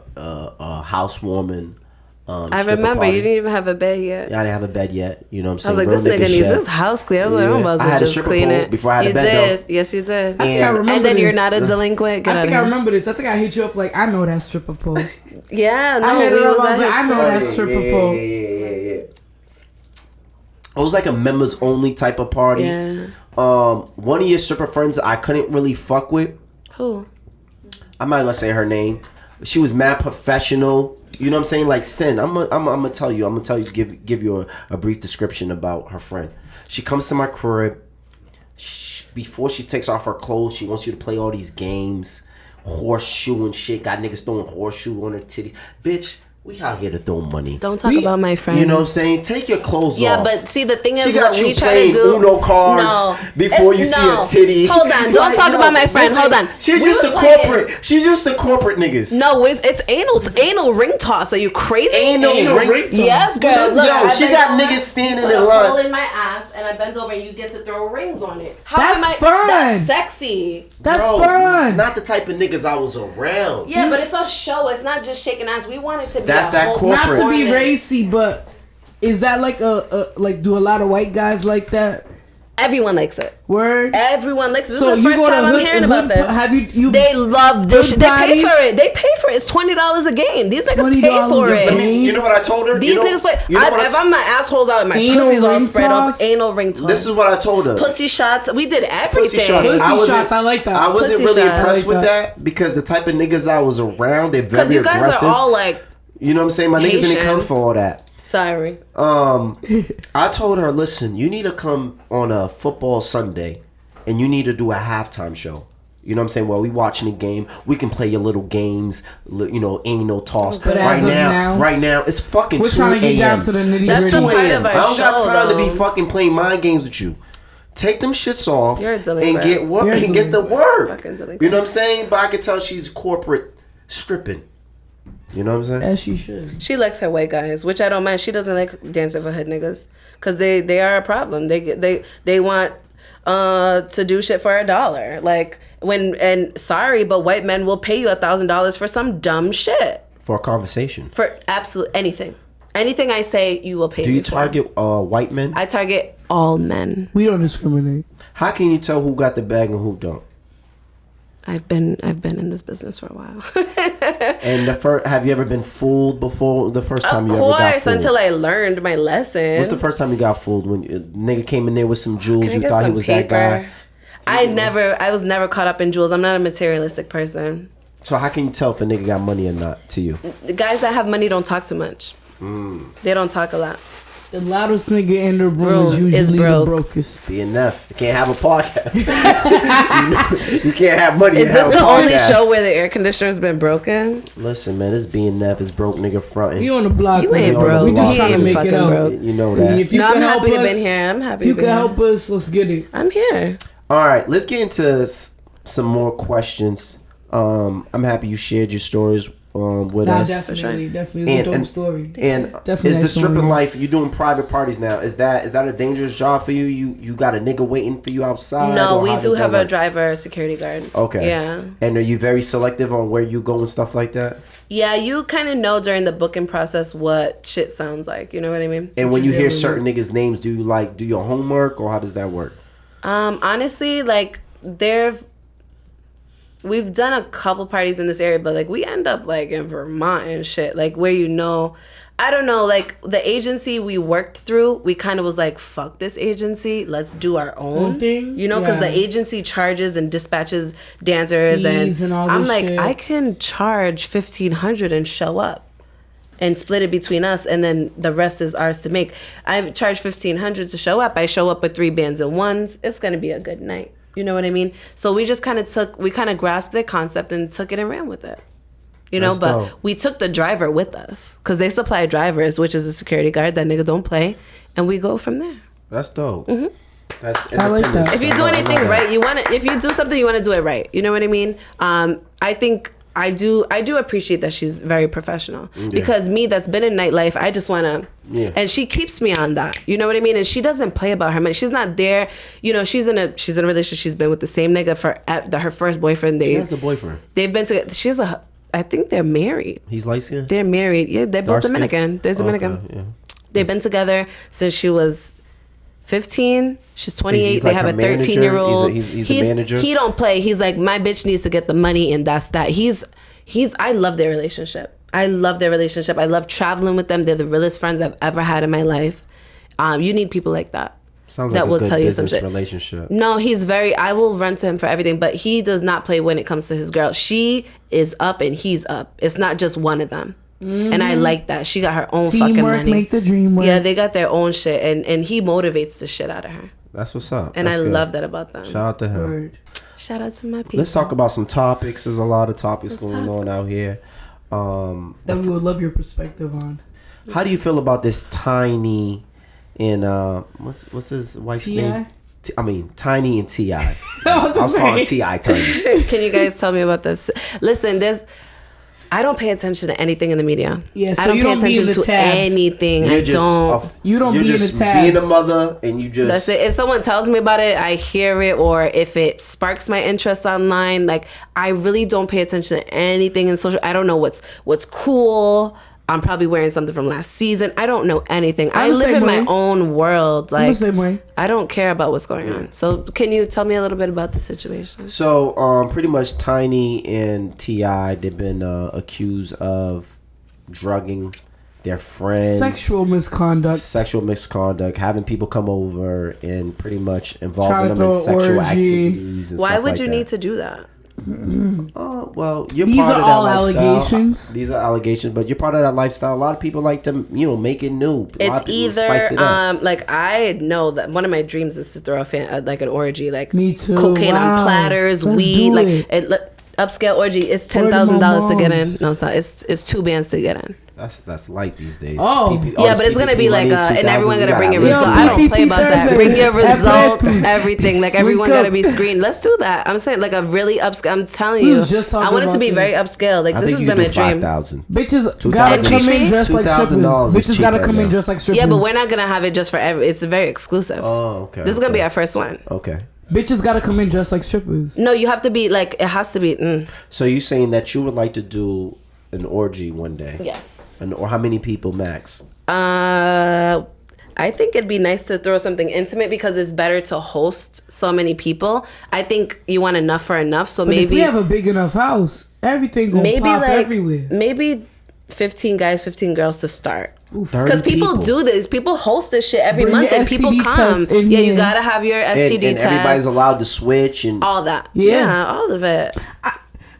housewarming. I remember party. you didn't even have a bed yet. Yeah, I didn't have a bed yet. You know what I'm saying? I was like, this nigga needs his house clean. I was like, I'm about to had just a clean it. Before I had a bed. You did. Yes, you did. I think I remember and then this. you're not a delinquent. I think I remember this. I think I hit you up like, I know that stripper pole. Yeah, no, I know that stripper pole. Yeah. It was like a members only type of party. Yeah. One of your stripper friends I couldn't really fuck with. Who? I'm not gonna say her name. She was mad professional. You know what I'm saying? Like Cinn. I'm gonna tell you. Give you a brief description about her friend. She comes to my crib. Before she takes off her clothes, she wants you to play all these games, horseshoe and shit. Got niggas throwing horseshoe on her titties. Bitch, We out here to throw money. Don't talk about my friend. You know what I'm saying? Take your clothes off. Yeah, but see, the thing is, she got what you we try to do. Uno cards before you see a titty. Hold on, don't talk about my friend. Hold on. She's used to corporate. She's used to corporate niggas. No, it's anal ring toss. Are you crazy? Anal ring toss. Yes, girl. Look, she got niggas standing in line. I pull in my ass and I bend over and you get to throw rings on it. That's fun. That's sexy. That's fun. Not the type of niggas I was around. Yeah, but it's a show. It's not just shaking ass. We want it to be. That's that corporate. Not to be racy, but is that like do a lot of white guys like that? Everyone likes it. Word. Everyone likes it. This is the first time I'm hearing about this. Have you? They love this shit. They pay for it. They pay for it. It's $20 a game. These niggas pay for it. You know what I told her? These niggas play. If I'm my assholes out and my pussy's all spread up, anal ring toss. This is what I told her. Pussy shots. We did everything. Pussy shots. I like that. I wasn't really impressed with that because the type of niggas I was around, they're very aggressive. Because you guys are all like, you know what I'm saying? My niggas didn't come for all that. Sorry. I told her, listen, you need to come on a football Sunday and you need to do a halftime show. You know what I'm saying? While we watching the game, we can play your little games, you know, ain't no toss. But right now, it's fucking 2 a.m. We're trying to get down to the nitty-gritty. That's 2 a.m. I don't got time to be fucking playing mind games with you. Take them shits off and get work and get the work. You know what I'm saying? But I can tell she's corporate stripping. You know what I'm saying? As she should. She likes her white guys, which I don't mind. She doesn't like dancing for hood niggas because they are a problem. They want to do shit for $1. Like sorry, but white men will pay you $1,000 for some dumb shit. For a conversation. For absolute anything. Anything I say, you will pay me for. Do you target white men? I target all men. We don't discriminate. How can you tell who got the bag and who don't? I've been in this business for a while. And have you ever been fooled before? The first time you ever got fooled? Of course, until I learned my lesson. What's the first time you got fooled? When a nigga came in there with some jewels, you thought he was that guy? I was never caught up in jewels. I'm not a materialistic person. So how can you tell if a nigga got money or not to you? The guys that have money don't talk too much. They don't talk a lot. The loudest nigga in the room is usually the brokest. BNF. You can't have a podcast. you can't have money. Is this the only show where the air conditioner's been broken? Listen, man, this BNF is broke nigga fronting. You on the block. You ain't broke. We just trying to make it out. Broke. You know that. If you I'm happy to be here. I'm happy to be here. If you can help us, let's get it. I'm here. All right, let's get into some more questions. I'm happy you shared your stories with us. Definitely. It was a dope story. And is the stripping life, you doing private parties now, is that a dangerous job for you? You got a nigga waiting for you outside? No, we do have a driver, security guard. Okay. Yeah. And are you very selective on where you go and stuff like that? Yeah, you kind of know during the booking process what shit sounds like. You know what I mean? And when you hear certain niggas' names, do you do your homework or how does that work? Honestly, we've done a couple parties in this area, but we end up in Vermont and shit, where I don't know, the agency we worked through, we kind of was fuck this agency, let's do our own thing, because the agency charges and dispatches dancers and all I'm shit. I can charge $1,500 and show up and split it between us, and then the rest is ours to make. I charge $1,500 to show up. I show up with 3 bands and ones. It's gonna be a good night. You know what I mean? So we just kind of grasped the concept and took it and ran with it. But dope. We took the driver with us because they supply drivers, which is a security guard. That nigga don't play, and we go from there. That's dope. Mm-hmm. That's I like that. If you do anything right, if you do something, you want to do it right. You know what I mean? I think I do appreciate that she's very professional because me that's been in nightlife, I just want to and she keeps me on that. You know what I mean? And she doesn't play about her money. She's not there. She's in a relationship. She's been with the same nigga for her first boyfriend. She has a boyfriend. They've been together. I think they're married. He's light skinned? They're married. Yeah, they're both Dominican. They're Dominican. Okay, yeah. They've been together since she was 15. She's 28. They have a 13-year-old. He's the manager. He don't play. He's my bitch needs to get the money, and that's that. I love their relationship. I love traveling with them. They're the realest friends I've ever had in my life. You need people like that. Sounds like a good business relationship. No, I will run to him for everything, but he does not play when it comes to his girl. She is up and he's up. It's not just one of them. Mm-hmm. And I like that. She got her own fucking money. Make the dream work. Yeah, they got their own shit, and he motivates the shit out of her. That's what's up. And I love that about them. Shout out to him. Shout out to my people. Let's talk about some topics. There's a lot of topics going on out here. That we would love your perspective on. How do you feel about this Tiny and what's his wife's name? Tiny and T.I. I was calling T.I. Tiny. Can you guys tell me about this? Listen, I don't pay attention to anything in the media. Yeah, so I don't you pay don't be in attention the to tabs. anything. You don't be in the tabs. Being a mother, and you just. That's it. If someone tells me about it, I hear it, or if it sparks my interest online, like I really don't pay attention to anything in social. I don't know what's cool. I'm probably wearing something from last season. I don't know anything. I live in my own world. Like I'm the same way. I don't care about what's going on. So can you tell me a little bit about the situation? So pretty much Tiny and T.I. they've been accused of drugging their friends, sexual misconduct, having people come over and pretty much involving them in sexual activities. And Why stuff would like you that. need to do that? Well, you're These part are of that all lifestyle. allegations. These are allegations, but you're part of that lifestyle. A lot of people like to, make it new. It's either like I know that one of my dreams is to throw like an orgy, like me too. Cocaine on platters, Let's weed, do like it. Upscale orgy. It's $10,000 to get in. No, it's not. It's 2 bands to get in. That's light these days. Oh. Yeah, but it's gonna be like and everyone gonna bring your results. Yeah, I don't play about that. Thursdays. Bring your results, everything. Like everyone Wake up. gotta be screened. Let's do that. I'm saying like a really upscale. I'm telling you, I want it to be very upscale. Like I this think has you been do my dream. 5,000. Bitches gotta come in dressed like strippers. Bitches gotta come in dressed like strippers. Yeah, but we're not gonna have it just for It's very exclusive. Oh, okay. This is gonna be our first one. Okay. Bitches gotta come in dressed like strippers. No, you have to be like it has to be. So you saying that you would like to do an orgy one day? Yes. Or how many people max? I think it'd be nice to throw something intimate because it's better to host so many people. I think you want enough for enough. So but maybe if we have a big enough house, everything gonna pop everywhere. Maybe 15 guys, 15 girls to start. Because people do this. People host this shit every Bring month and people STD come. Yeah, you gotta have your STD and test. everybody's allowed to switch and all that. Yeah, all of it.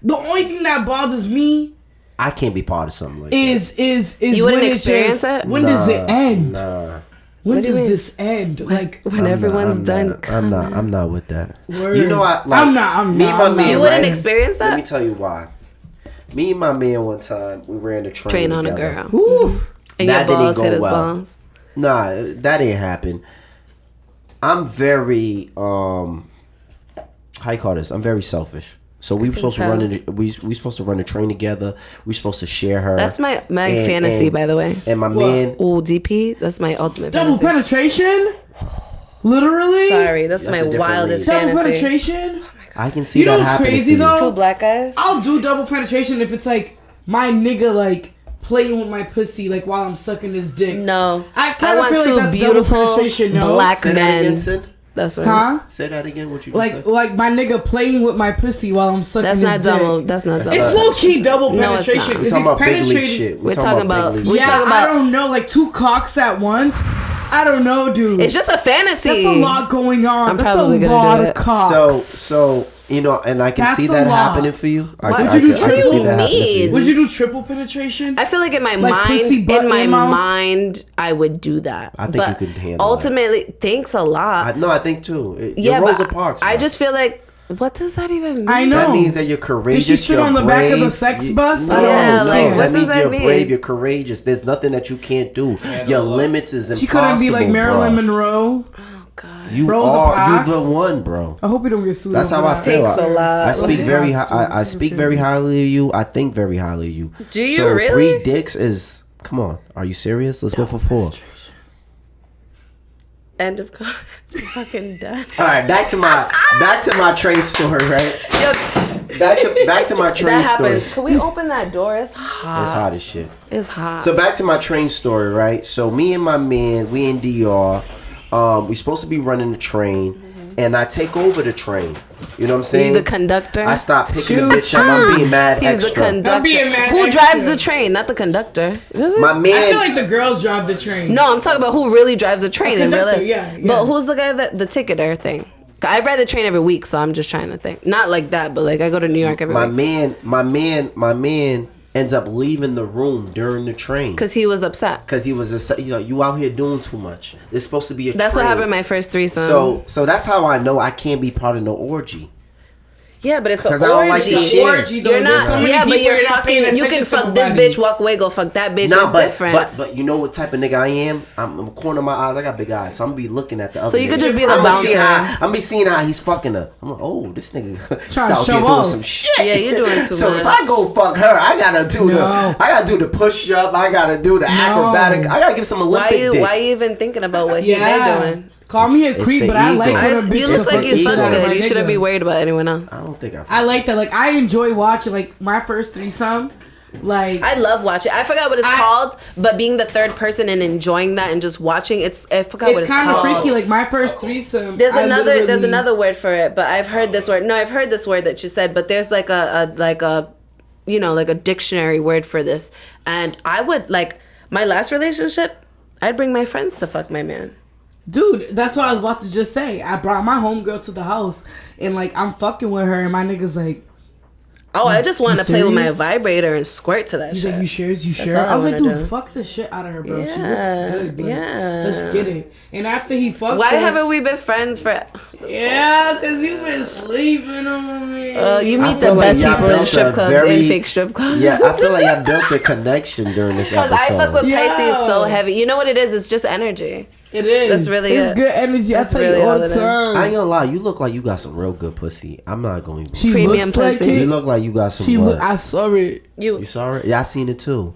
The only thing that bothers me, I can't be part of something like is you wouldn't experience it. When does it end? Nah. When does this end? Like when everyone's done. I'm not with that. Word. You know, I'm not. You wouldn't experience that. Let me tell you why. Me and my man one time we ran a train on together. a girl. Ooh. And that your balls didn't go hit his well. balls. Nah, that didn't happen. I'm very how you call this? I'm very selfish. So we were supposed to run. We supposed to run a train together. We supposed to share her. That's my fantasy, by the way. And my man. Ooh, DP. That's my ultimate double fantasy. penetration. Literally. Sorry, that's my wildest fantasy. Double penetration. I can see that happening. Crazy though? 2 black guys. I'll do double penetration if it's like my nigga like playing with my pussy like while I'm sucking his dick. No, I kind of want feel 2 like that's beautiful double penetration. No, black men. That's what. Say that again. What you just said? Like my nigga playing with my pussy while I'm sucking his dick. That's not double. It's low key double penetration. We're talking about big league shit. We're talking about. I don't know, like 2 cocks at once. I don't know, dude. It's just a fantasy. That's a lot going on. I'm That's probably a lot of cocks. So and I can see that happening for you. Would you do triple? Would you do triple penetration? I feel like in my mind, I would do that. I think you could handle. Ultimately, thanks a lot. I think too. Yeah, Rosa Parks. I just feel like. What does that even mean? I know. That means that you're courageous. Did she sit on the back of the sex bus? No, that means you're brave. You're courageous. There's nothing that you can't do. Your limits is impossible. She couldn't be like Marilyn Monroe. Oh God. You're the one, bro. I hope you don't get sued. That's how I feel. I speak very I speak very highly of you. I think very highly of you. Do you really? 3 dicks is. Come on. Are you serious? Let's go for 4. End of comment. Fucking done. All right, back to my train story, right? Back to my train story. Can we open that door? It's hot. It's hot as shit. It's hot. So back to my train story, right? So me and my man, we in DR. We supposed to be running the train. And I take over the train. You know what I'm saying? He's the conductor. I stop picking the bitch up. I'm being mad extra. He's the conductor. Who drives the train? Not the conductor. My man. I feel like the girls drive the train. No, I'm talking about who really drives the train in real life. Yeah. But who's the guy the ticketer thing? I ride the train every week, so I'm just trying to think. Not like that, but like I go to New York every week. My man ends up leaving the room during the train because he was upset. Because he was you out here doing too much. It's supposed to be a. That's train. What happened in my first threesome. So that's how I know I can't be part of no orgy. Yeah, but it's an I don't like to orgy. share. Orgy, though. You're not. So Yeah, but you're fucking. fucking. You can fuck this bitch, walk away, go fuck that bitch. It's different. But you know what type of nigga I am? I'm corner of my eyes. I got big eyes, so I'm gonna be looking at the other. So you nigga. could just be the bouncer. I'm be seeing how he's fucking her. I'm like, oh, this nigga out here doing some shit. Yeah, you're doing too much. So if I go fuck her, I gotta do the push up. I gotta do the acrobatic. I gotta give some Olympic dick. Why you even thinking about what they're doing? Call me a creep, but I like when a bitch. You look like you fuck good. You shouldn't be worried about anyone else. I don't think I like that. Like I enjoy watching. Like my first threesome. Like I love watching. I forgot what it's called, but being the third person and enjoying that and just watching, I forgot what it's called. It's kind of freaky. Like my first threesome. There's another word for it, but I've heard this word. No, I've heard this word that you said, but there's like a you know, like a dictionary word for this. And I would like my last relationship, I'd bring my friends to fuck my man. Dude, that's what I was about to just say. I brought my homegirl to the house and like I'm fucking with her and my nigga's like, oh, I just want to play with my vibrator and squirt to that shit. He's like, you sure? I was like, dude, fuck the shit out of her, bro. Yeah, she looks good, bro. Yeah. Let's get it. And after he fucked Why her, haven't we been friends for... Yeah, because you've been sleeping on me. You meet the best people in strip clubs and fake strip clubs. Yeah, I feel like I built a connection during this episode. Because I fuck with Pisces so heavy. You know what it is? It's just energy. It is. That's really it's good energy. I tell you all the time. I ain't gonna lie. You look like you got some real good pussy. I'm not going to. She premium looks like pussy. it. You look like you got some. I saw it. You saw it? Yeah, I seen it too.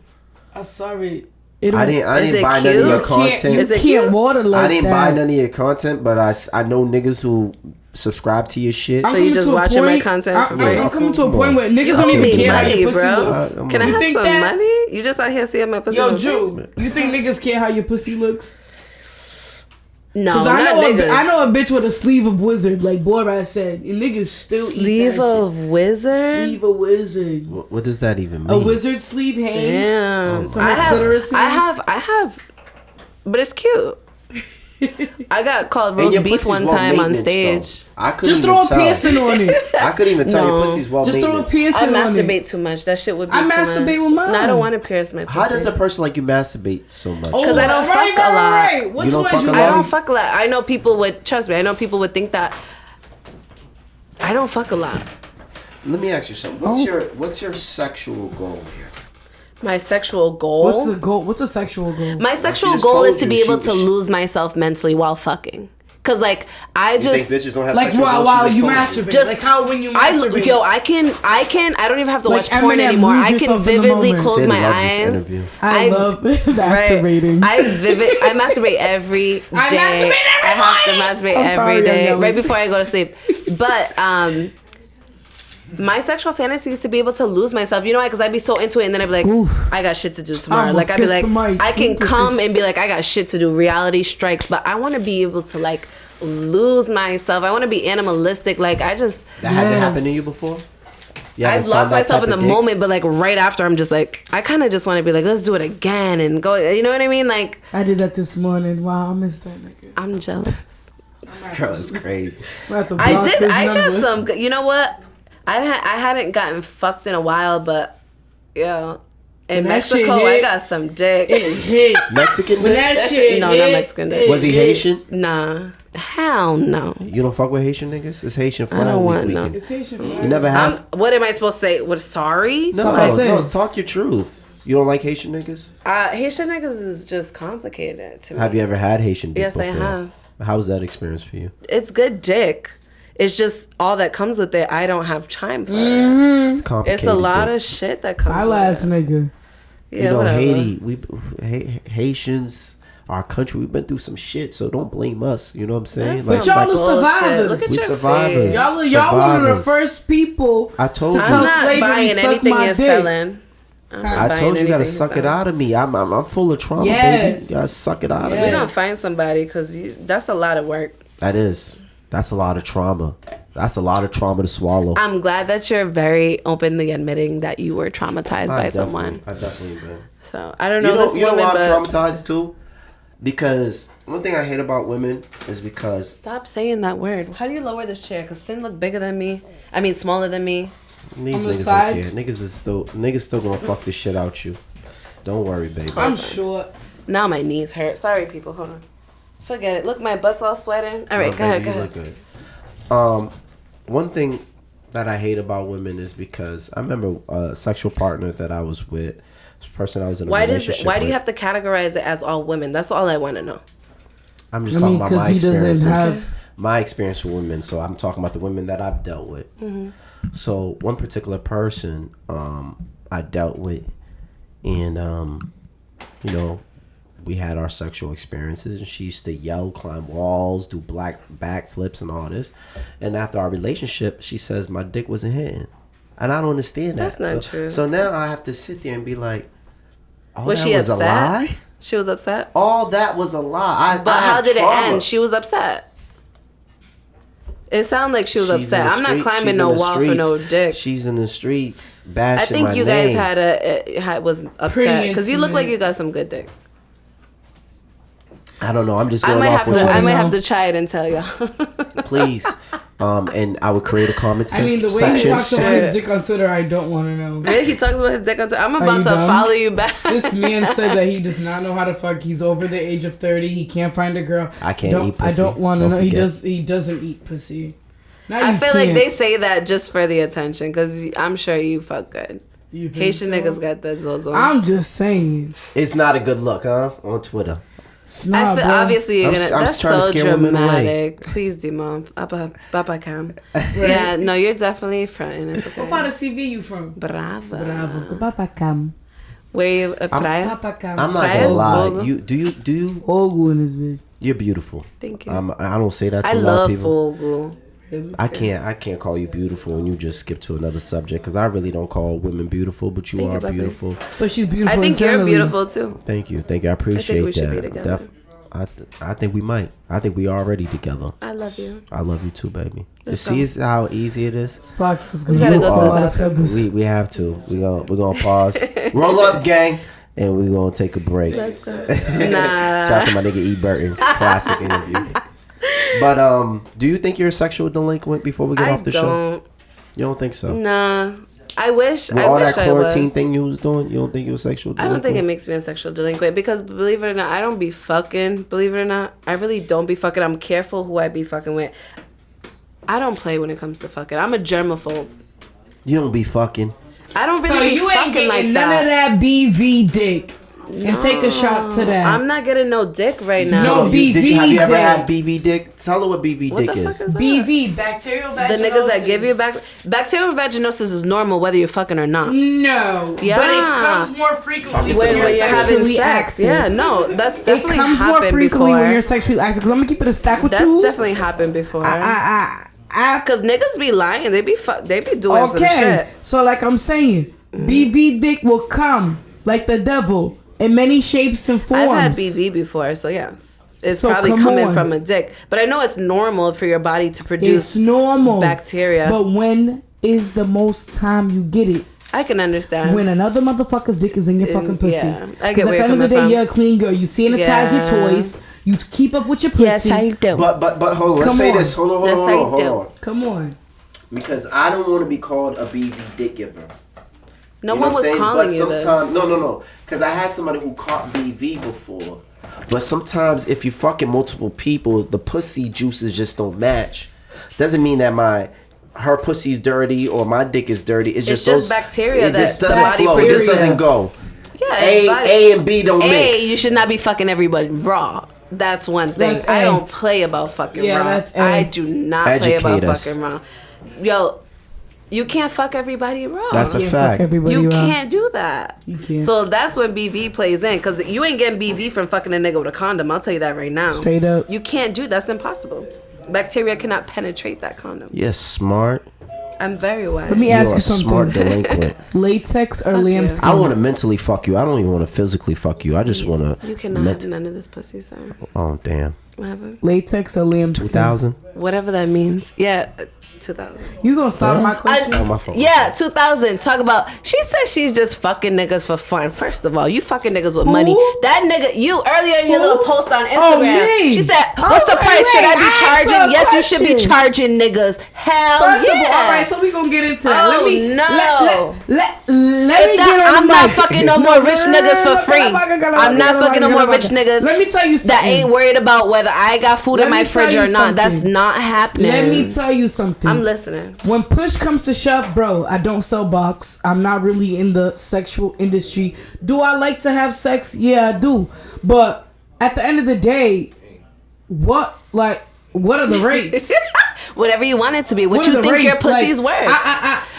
I saw it. I didn't buy none of your content. Is it cute? Water like I didn't buy none of your content, but I know niggas who subscribe to your shit. So you just watching my content for free? I'm coming to a point where niggas don't even care how your pussy looks. Can I have some money? You just out here seeing my pussy. Yo, Ju, you think niggas care how your pussy looks? No, not niggas. I know a bitch with a sleeve of wizard, like Borat said, and niggas still sleeve eat that of shit. Wizard. Sleeve of wizard. What does that even mean? A wizard sleeve hangs. Damn. I have, but it's cute. I got called roast beef one time on stage. I couldn't just throw a piercing on it. I couldn't even tell your pussy's well just maintenance. Throw a piercing I on it. masturbate too much. That shit would be I too masturbate much. with mine. No, I don't want to pierce my pussy. How does a person like you masturbate so much? Because I don't fuck a lot. Right. You don't fuck a lot? I don't fuck a lot. I know people would, trust me, I know people would think that I don't fuck a lot. Let me ask you something. What's your sexual goal here? My sexual goal? What's the goal? What's a sexual goal? My sexual goal is to be able to lose myself mentally while fucking. Cause like I just you think bitches don't have like sexual goals? while you masturbate. Just like how when you masturbate. I don't even have to like watch porn anymore. I can vividly close Cinn my loves eyes. this interview. I love masturbating. Right. I masturbate every day. I have to masturbate every day, right before I go to sleep. But my sexual fantasy is to be able to lose myself. You know why? Because I'd be so into it, and then I'd be like, oof, I got shit to do tomorrow. Like I'd be like, I can come and be like, I got shit to do. Reality strikes, but I want to be able to like lose myself. I want to be animalistic. Like I just that hasn't happened to you before. I've lost myself in the moment, but like right after, I'm just like, I kind of just want to be like, let's do it again and go. You know what I mean? Like I did that this morning. Wow, I missed that nigga. I'm jealous. This girl is crazy. I got some. You know what? I hadn't gotten fucked in a while, but yo, in Mexico I got some dick. It hit. Mexican dick? That shit no, not Mexican dick. Was he Haitian? Nah, hell no. You don't fuck with Haitian niggas? It's Haitian flag. I don't want no. It's Haitian flag. You never have. What am I supposed to say? What? Sorry? No. Talk your truth. You don't like Haitian niggas? Haitian niggas is just complicated to me. Have you ever had Haitian dick before? Yes, I have. How was that experience for you? It's good dick. It's just all that comes with it. I don't have time for it. It's a lot of shit that comes. My with last it. nigga. Yeah, you know, whatever. Haitians, our country, we've been through some shit, so don't blame us. You know what I'm saying? But y'all are survivors. Look at we your survivors. face. Y'all one of the first people I told to you. tell I'm not slavery buying suck anything my you're dick. selling. I told you gotta suck it out of me. I'm full of trauma, baby. You gotta suck it out of me. We're gonna find somebody because that's a lot of work. That's a lot of trauma. That's a lot of trauma to swallow. I'm glad that you're very openly admitting that you were traumatized by someone. I definitely been. So I don't know this woman, you know why I'm but traumatized too? Because one thing I hate about women is because stop saying that word. How do you lower this chair? Because Cinn look bigger than me. I mean, smaller than me. These on the niggas side? don't care. Niggas still gonna fuck this shit out you. Don't worry, baby. I'm short. Now my knees hurt. Sorry, people. Hold on. Forget it. Look, my butt's all sweating. All right, go ahead. Good. One thing that I hate about women is because I remember a sexual partner that I was with, this person I was in a relationship with. Why do you have to categorize it as all women? That's all I want to know. I'm just talking about my experiences. My experience with women. So I'm talking about the women that I've dealt with. Mm-hmm. So one particular person I dealt with, and you know, we had our sexual experiences, and she used to yell, climb walls, do backflips and all this. And after our relationship, she says my dick wasn't hitting. And I don't understand that. That's not true. So now I have to sit there and be like, was she upset? A lie? She was upset? All that was a lie. But how did it end? She was upset. It sounded like she was upset. I'm not climbing no wall for no dick. She's in the streets bashing I think my you name. guys was upset because you look like you got some good dick. I don't know. I'm just going off what I might have to try it and tell y'all. Please. And I would create a comment section. I mean, the way he talks about his dick on Twitter, I don't want to know. Really? He talks about his dick on Twitter? I'm about to follow you back. This man said that he does not know how to fuck. He's over the age of 30. He can't find a girl. I can't eat pussy. I don't want to know. He doesn't eat pussy. I feel like they say that just for the attention because I'm sure you fuck good. Haitian niggas got that zozo. I'm just saying. It's not a good look, huh? On Twitter. I feel obviously you're gonna. That's so dramatic. Please do, mom. Papa Cam. Yeah, no, you're definitely fronting. It's okay. What part of CV you from? Bravo. Papa Cam. Where you? Praia. Papa Cam. I'm not gonna lie. You do you? Fogo in this bitch. You're beautiful. Thank you. I don't say that to a lot of people. Fogo. I can't call you beautiful and you just skip to another subject because I really don't call women beautiful, but you are beautiful. But she's beautiful. I think you're beautiful too. Thank you. I appreciate that. Should be together. I think we might. I think we already together. I love you. I love you too, baby. You see how easy it is. We gotta go to the bathroom. We have to. We're gonna pause. Roll up, gang. And we're gonna take a break. Let's go. Nah. Shout out to my nigga E. Burton. Classic interview. But do you think you're a sexual delinquent before we get off the show? You don't think so? Nah. I wish. With all that quarantine thing you was doing, you don't think you were sexual delinquent? I don't think it makes me a sexual delinquent because believe it or not, I don't be fucking. Believe it or not, I really don't be fucking. I'm careful who I be fucking with. I don't play when it comes to fucking. I'm a germaphobe. You don't be fucking. I don't really be fucking like that. So you ain't getting none of that BV dick. And take a shot to that. I'm not getting no dick right now. No BV dick. Have you ever had BV dick? Tell her what BV dick is. BV, bacterial vaginosis. The niggas that give you bacterial vaginosis is normal whether you're fucking or not. No. Yeah. But it comes more frequently when you're having sex. Yeah, no, that's definitely happened before. It comes more frequently when you're sexually active. Because I'm going to keep it a stack with you. That's definitely happened before. Because niggas be lying. They be doing some shit. So like I'm saying, BV dick will come like the devil. In many shapes and forms. I've had BV before, so yes. It's probably coming from a dick. But I know it's normal for your body to produce bacteria. But when is the most time you get it? I can understand. When another motherfucker's dick is in your fucking pussy. Yeah, I get where you're coming from. Because at the end of the day, you're a clean girl. You sanitize your toys. You keep up with your pussy. Yes, I do. But hold on. Let's say this. Hold on. Come on. Because I don't want to be called a BV dick giver. No one was calling you this. No. Because I had somebody who caught BV before. But sometimes if you fucking multiple people, the pussy juices just don't match. Doesn't mean that her pussy's dirty or my dick is dirty. It's just bacteria. This doesn't flow. This doesn't go. Yeah. A and B don't mix. You should not be fucking everybody raw. That's one thing. I don't play about fucking raw. I do not play about fucking raw. Yo. You can't fuck everybody raw. That's a fact. You can't do that. You can't. So that's when BV plays in. Because you ain't getting BV from fucking a nigga with a condom. I'll tell you that right now. Straight up. You can't do that. That's impossible. Bacteria cannot penetrate that condom. Yes, smart. I'm very wise. Let me ask you something. Smart delinquent. Latex or lambskin? I want to mentally fuck you. I don't even want to physically fuck you. I just want to. You cannot have none of this pussy, sir. Oh, damn. What happened? Latex or lambskin? 2000? Whatever that means. Yeah. 2000. You gonna start my question? My phone. Yeah, 2000. Talk about. She said she's just fucking niggas for fun. First of all, you fucking niggas with money. That nigga, you earlier in your little post on Instagram. She said, "What's the price? Should I be charging? Yes, you should be charging niggas. Hell First yeah. Of all, all right, so we gonna get into that. Let me let me get on I'm not fucking no more rich niggas for free. I'm not fucking no more rich niggas. Let me tell you something. That ain't worried about whether I got food in my fridge or not. That's not happening. Let me tell you something. something. I'm listening. When push comes to shove, bro, I don't sell box. I'm not really in the sexual industry. Do I like to have sex? Yeah, I do. But at the end of the day, what are the rates? Whatever you want it to be. What you think your pussy's worth?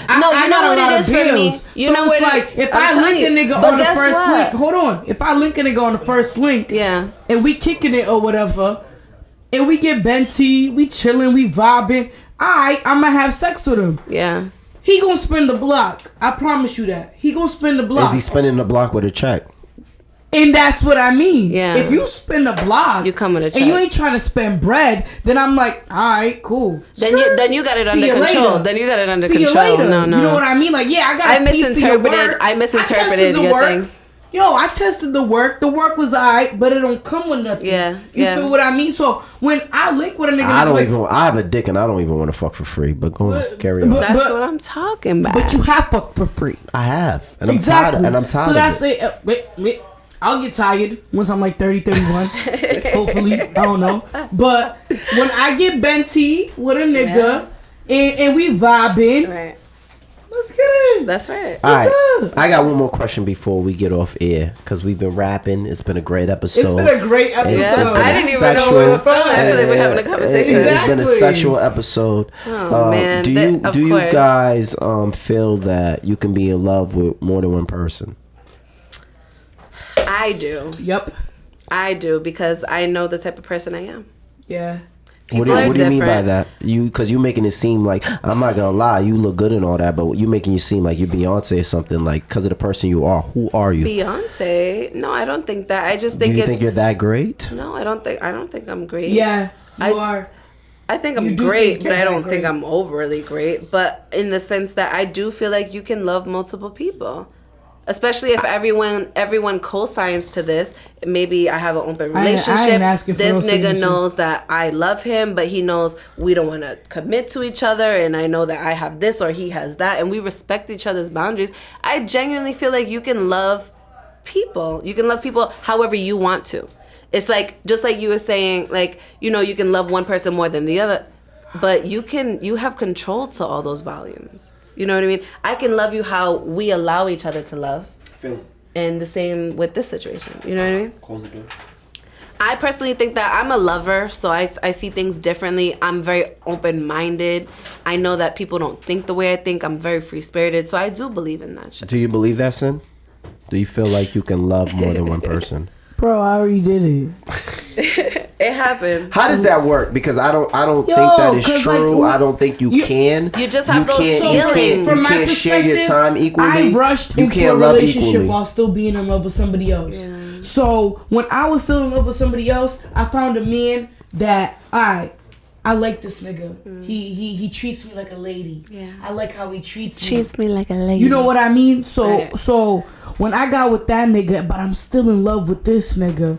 No, you know what it is for me. You know it's like if I link a nigga on the first link. Hold on. If I link a nigga on the first link, yeah, and we kicking it or whatever, and we get Benty, we chilling, we vibing. Alright, I'ma have sex with him. Yeah. He gonna spin the block. I promise you that. He gonna spin the block. Is he spinning the block with a check? And that's what I mean. Yeah. If you spin the block, you come with a check, and you ain't trying to spend bread, then I'm like, all right, cool. Then you got it under control. Later. Then you got it under See control. You later. No. You know what I mean? Like, yeah, I misinterpreted your thing. Yo, I tested the work. The work was alright, but it don't come with nothing. Yeah. You feel what I mean? So when I link with a nigga, I have a dick and I don't even want to fuck for free. But go on, carry on. That's what I'm talking about. But you have fucked for free. I have, and exactly. I'm tired. So that's it. Wait. I'll get tired once I'm like 30, 31. Hopefully. I don't know. But when I get Benty with a nigga and we vibing, right. Let's get it. That's right. All right. I got one more question before we get off air because we've been rapping. It's been a great episode. It's been a great episode. I didn't even know where we're from. I feel like we're having a conversation. It's been a sexual episode. Oh, man. Do you guys feel that you can be in love with more than one person? I do. Yep. I do because I know the type of person I am. Yeah. What do you mean by that? Because you making it seem like, I'm not gonna lie, you look good and all that, but you making you seem like you're Beyonce or something, like because of the person you are. Who are you? Beyonce? No, I don't think that. I just think Do you think you're that great? No, I don't think I'm great. Yeah, you are. I think I'm great, but I don't think I'm overly great. But in the sense that I do feel like you can love multiple people. Especially if everyone co-signs to this. Maybe I have an open relationship. I ain't asking for this no nigga signatures. knows that I love him, but he knows we don't want to commit to each other, and I know that I have this or he has that, and we respect each other's boundaries. I genuinely feel like you can love people. You can love people however you want to. It's like, just like you were saying, like, you know, you can love one person more than the other, but you have control to all those volumes. You know what I mean? I can love you how we allow each other to love. And the same with this situation. You know what I mean? Close the door. I personally think that I'm a lover, so I see things differently. I'm very open-minded. I know that people don't think the way I think. I'm very free-spirited, so I do believe in that shit. Do you believe that, Cinn? Do you feel like you can love more than one person? Bro, I already did it. It happened. How does that work? Because I don't think that is true. Like, I don't think you can. You just have those feelings. You can't share your time equally. I rushed into a relationship while still being in love with somebody else. Yeah. So when I was still in love with somebody else, I found a man that I like this nigga. He treats me like a lady. Yeah. I like how he treats me like a lady. You know what I mean? So when I got with that nigga, but I'm still in love with this nigga,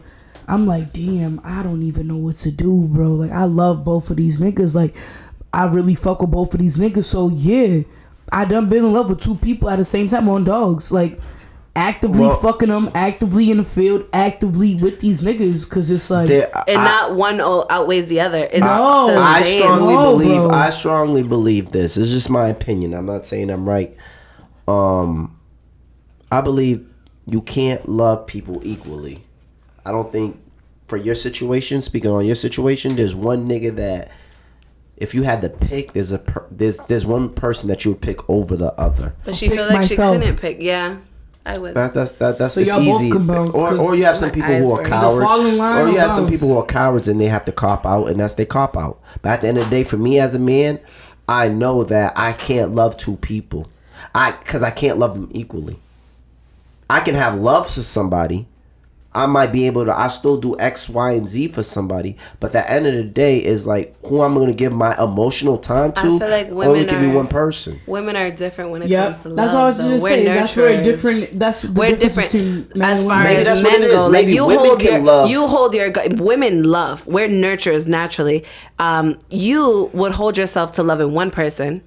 I'm like, damn, I don't even know what to do, bro. Like, I love both of these niggas. Like, I really fuck with both of these niggas. So yeah, I done been in love with two people at the same time on dogs. Like, actively fucking them, actively in the field, actively with these niggas, because it's like, not one outweighs the other. It's I strongly believe this. It's just my opinion. I'm not saying I'm right. I believe you can't love people equally. I don't think, for your situation, speaking on your situation, there's one nigga that, if you had to pick, there's one person that you would pick over the other. But she feel like myself. She couldn't pick. Yeah, I would. That's so y'all easy. Both or you have some people who are cowards. Or you have some people who are cowards and they have to cop out, and that's their cop out. But at the end of the day, for me as a man, I know that I can't love two people. Because I can't love them equally. I can have love for somebody. I might be able to, I still do X, Y, and Z for somebody, but the end of the day is like who I'm going to give my emotional time to. I feel like only can be one person. Women are different when it comes to love. That's what I was just saying. That's where different. That's the we're difference different between as far maybe as men go. Like you hold your women love. We're nurturers naturally. You would hold yourself to loving one person.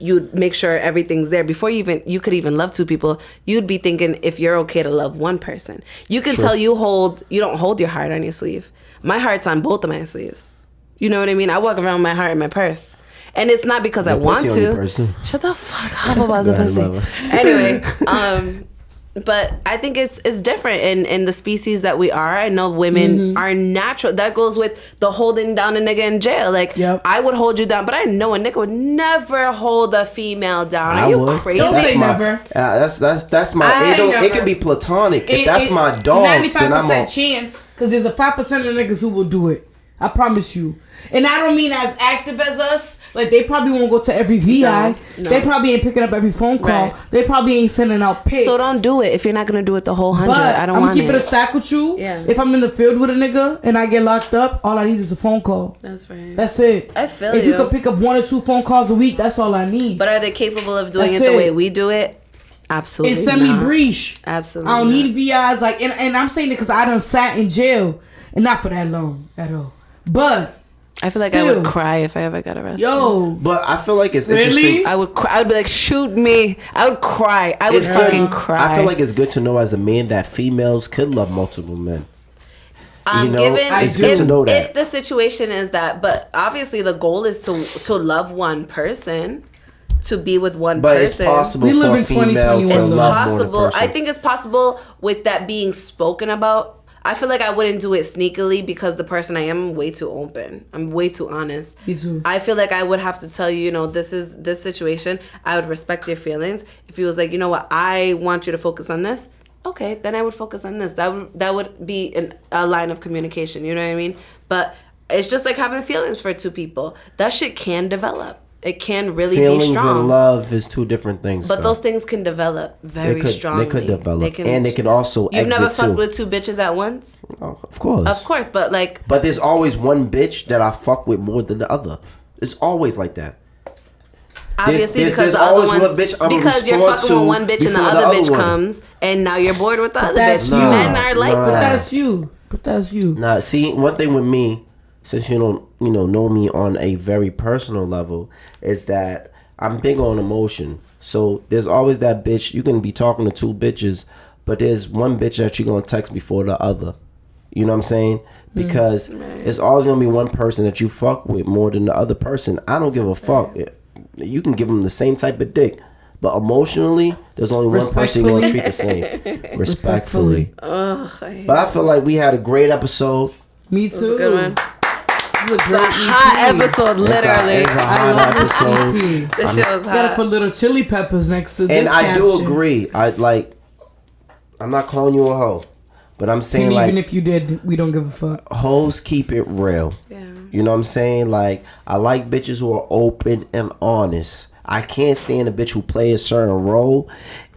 You'd make sure everything's there before you could even love two people. You'd be thinking if you're okay to love one person. You can tell you don't hold your heart on your sleeve. My heart's on both of my sleeves. You know what I mean? I walk around with my heart in my purse. And it's not because I want to. Shut the fuck up about the pussy. Anyway, but I think it's different in the species that we are. I know women are natural. That goes with the holding down a nigga in jail. Like, I would hold you down, but I know a nigga would never hold a female down. Are you crazy? Don't say never. That's my. It can be platonic. If that's my dog, 95% chance, because there's a 5% of niggas who will do it. I promise you. And I don't mean as active as us. Like, they probably won't go to every VI. No. They probably ain't picking up every phone call. Right. They probably ain't sending out pics. So don't do it if you're not going to do it the whole 100. I don't want it. I'm keeping it a stack with you. Yeah. If I'm in the field with a nigga and I get locked up, all I need is a phone call. That's right. That's it. I feel If you could pick up 1 or 2 phone calls a week, that's all I need. But are they capable of doing it the way we do it? Absolutely. And semi-breach. Absolutely. I don't need VIs. Like, and I'm saying it because I done sat in jail. And not for that long at all. But I feel like I would cry if I ever got arrested. But I feel like it's interesting. I would cry. I would be like, shoot me. I would cry. I would fucking cry. I feel like it's good to know as a man that females could love multiple men. It's good to know that. If the situation is that, but obviously the goal is to love one person. To be with one person. But it's possible for a female to love more than one person. I think it's possible with that being spoken about. I feel like I wouldn't do it sneakily because the person I am way too open. I'm way too honest. Me too. I feel like I would have to tell you, this is this situation. I would respect your feelings. If he was like, you know what, I want you to focus on this. Okay, then I would focus on this. That would be a line of communication. You know what I mean? But it's just like having feelings for 2 people. That shit can develop. It can really be strong. Feelings and love is 2 different things. But those things can develop very strongly. They could develop. And they could also exit too. You've never fucked with 2 bitches at once? Oh, of course. Of course, but like... But there's always one bitch that I fuck with more than the other. It's always like that. Obviously, there's always one bitch I'm because you're fucking with one bitch and the other bitch comes, and now you're bored with the other bitch. Men are like that. But that's you. Nah, see, one thing with me, since you don't know me on a very personal level, is that I'm big on emotion. So there's always that bitch. You can be talking to 2 bitches, but there's one bitch that you're gonna text before the other. You know what I'm saying? Because it's always gonna be one person that you fuck with more than the other person. I don't give a fuck. You can give them the same type of dick, but emotionally, there's only one person you're gonna treat the same. Respectfully. But I feel like we had a great episode. Me too. It was a good one. It's a hot episode, literally. It's a hot episode. This shit was hot. Gotta put little chili peppers next to this. And I do agree. I'm not calling you a hoe, but I'm saying even if you did, we don't give a fuck. Hoes keep it real. Yeah. You know what I'm saying? Like, I like bitches who are open and honest. I can't stand a bitch who play a certain role,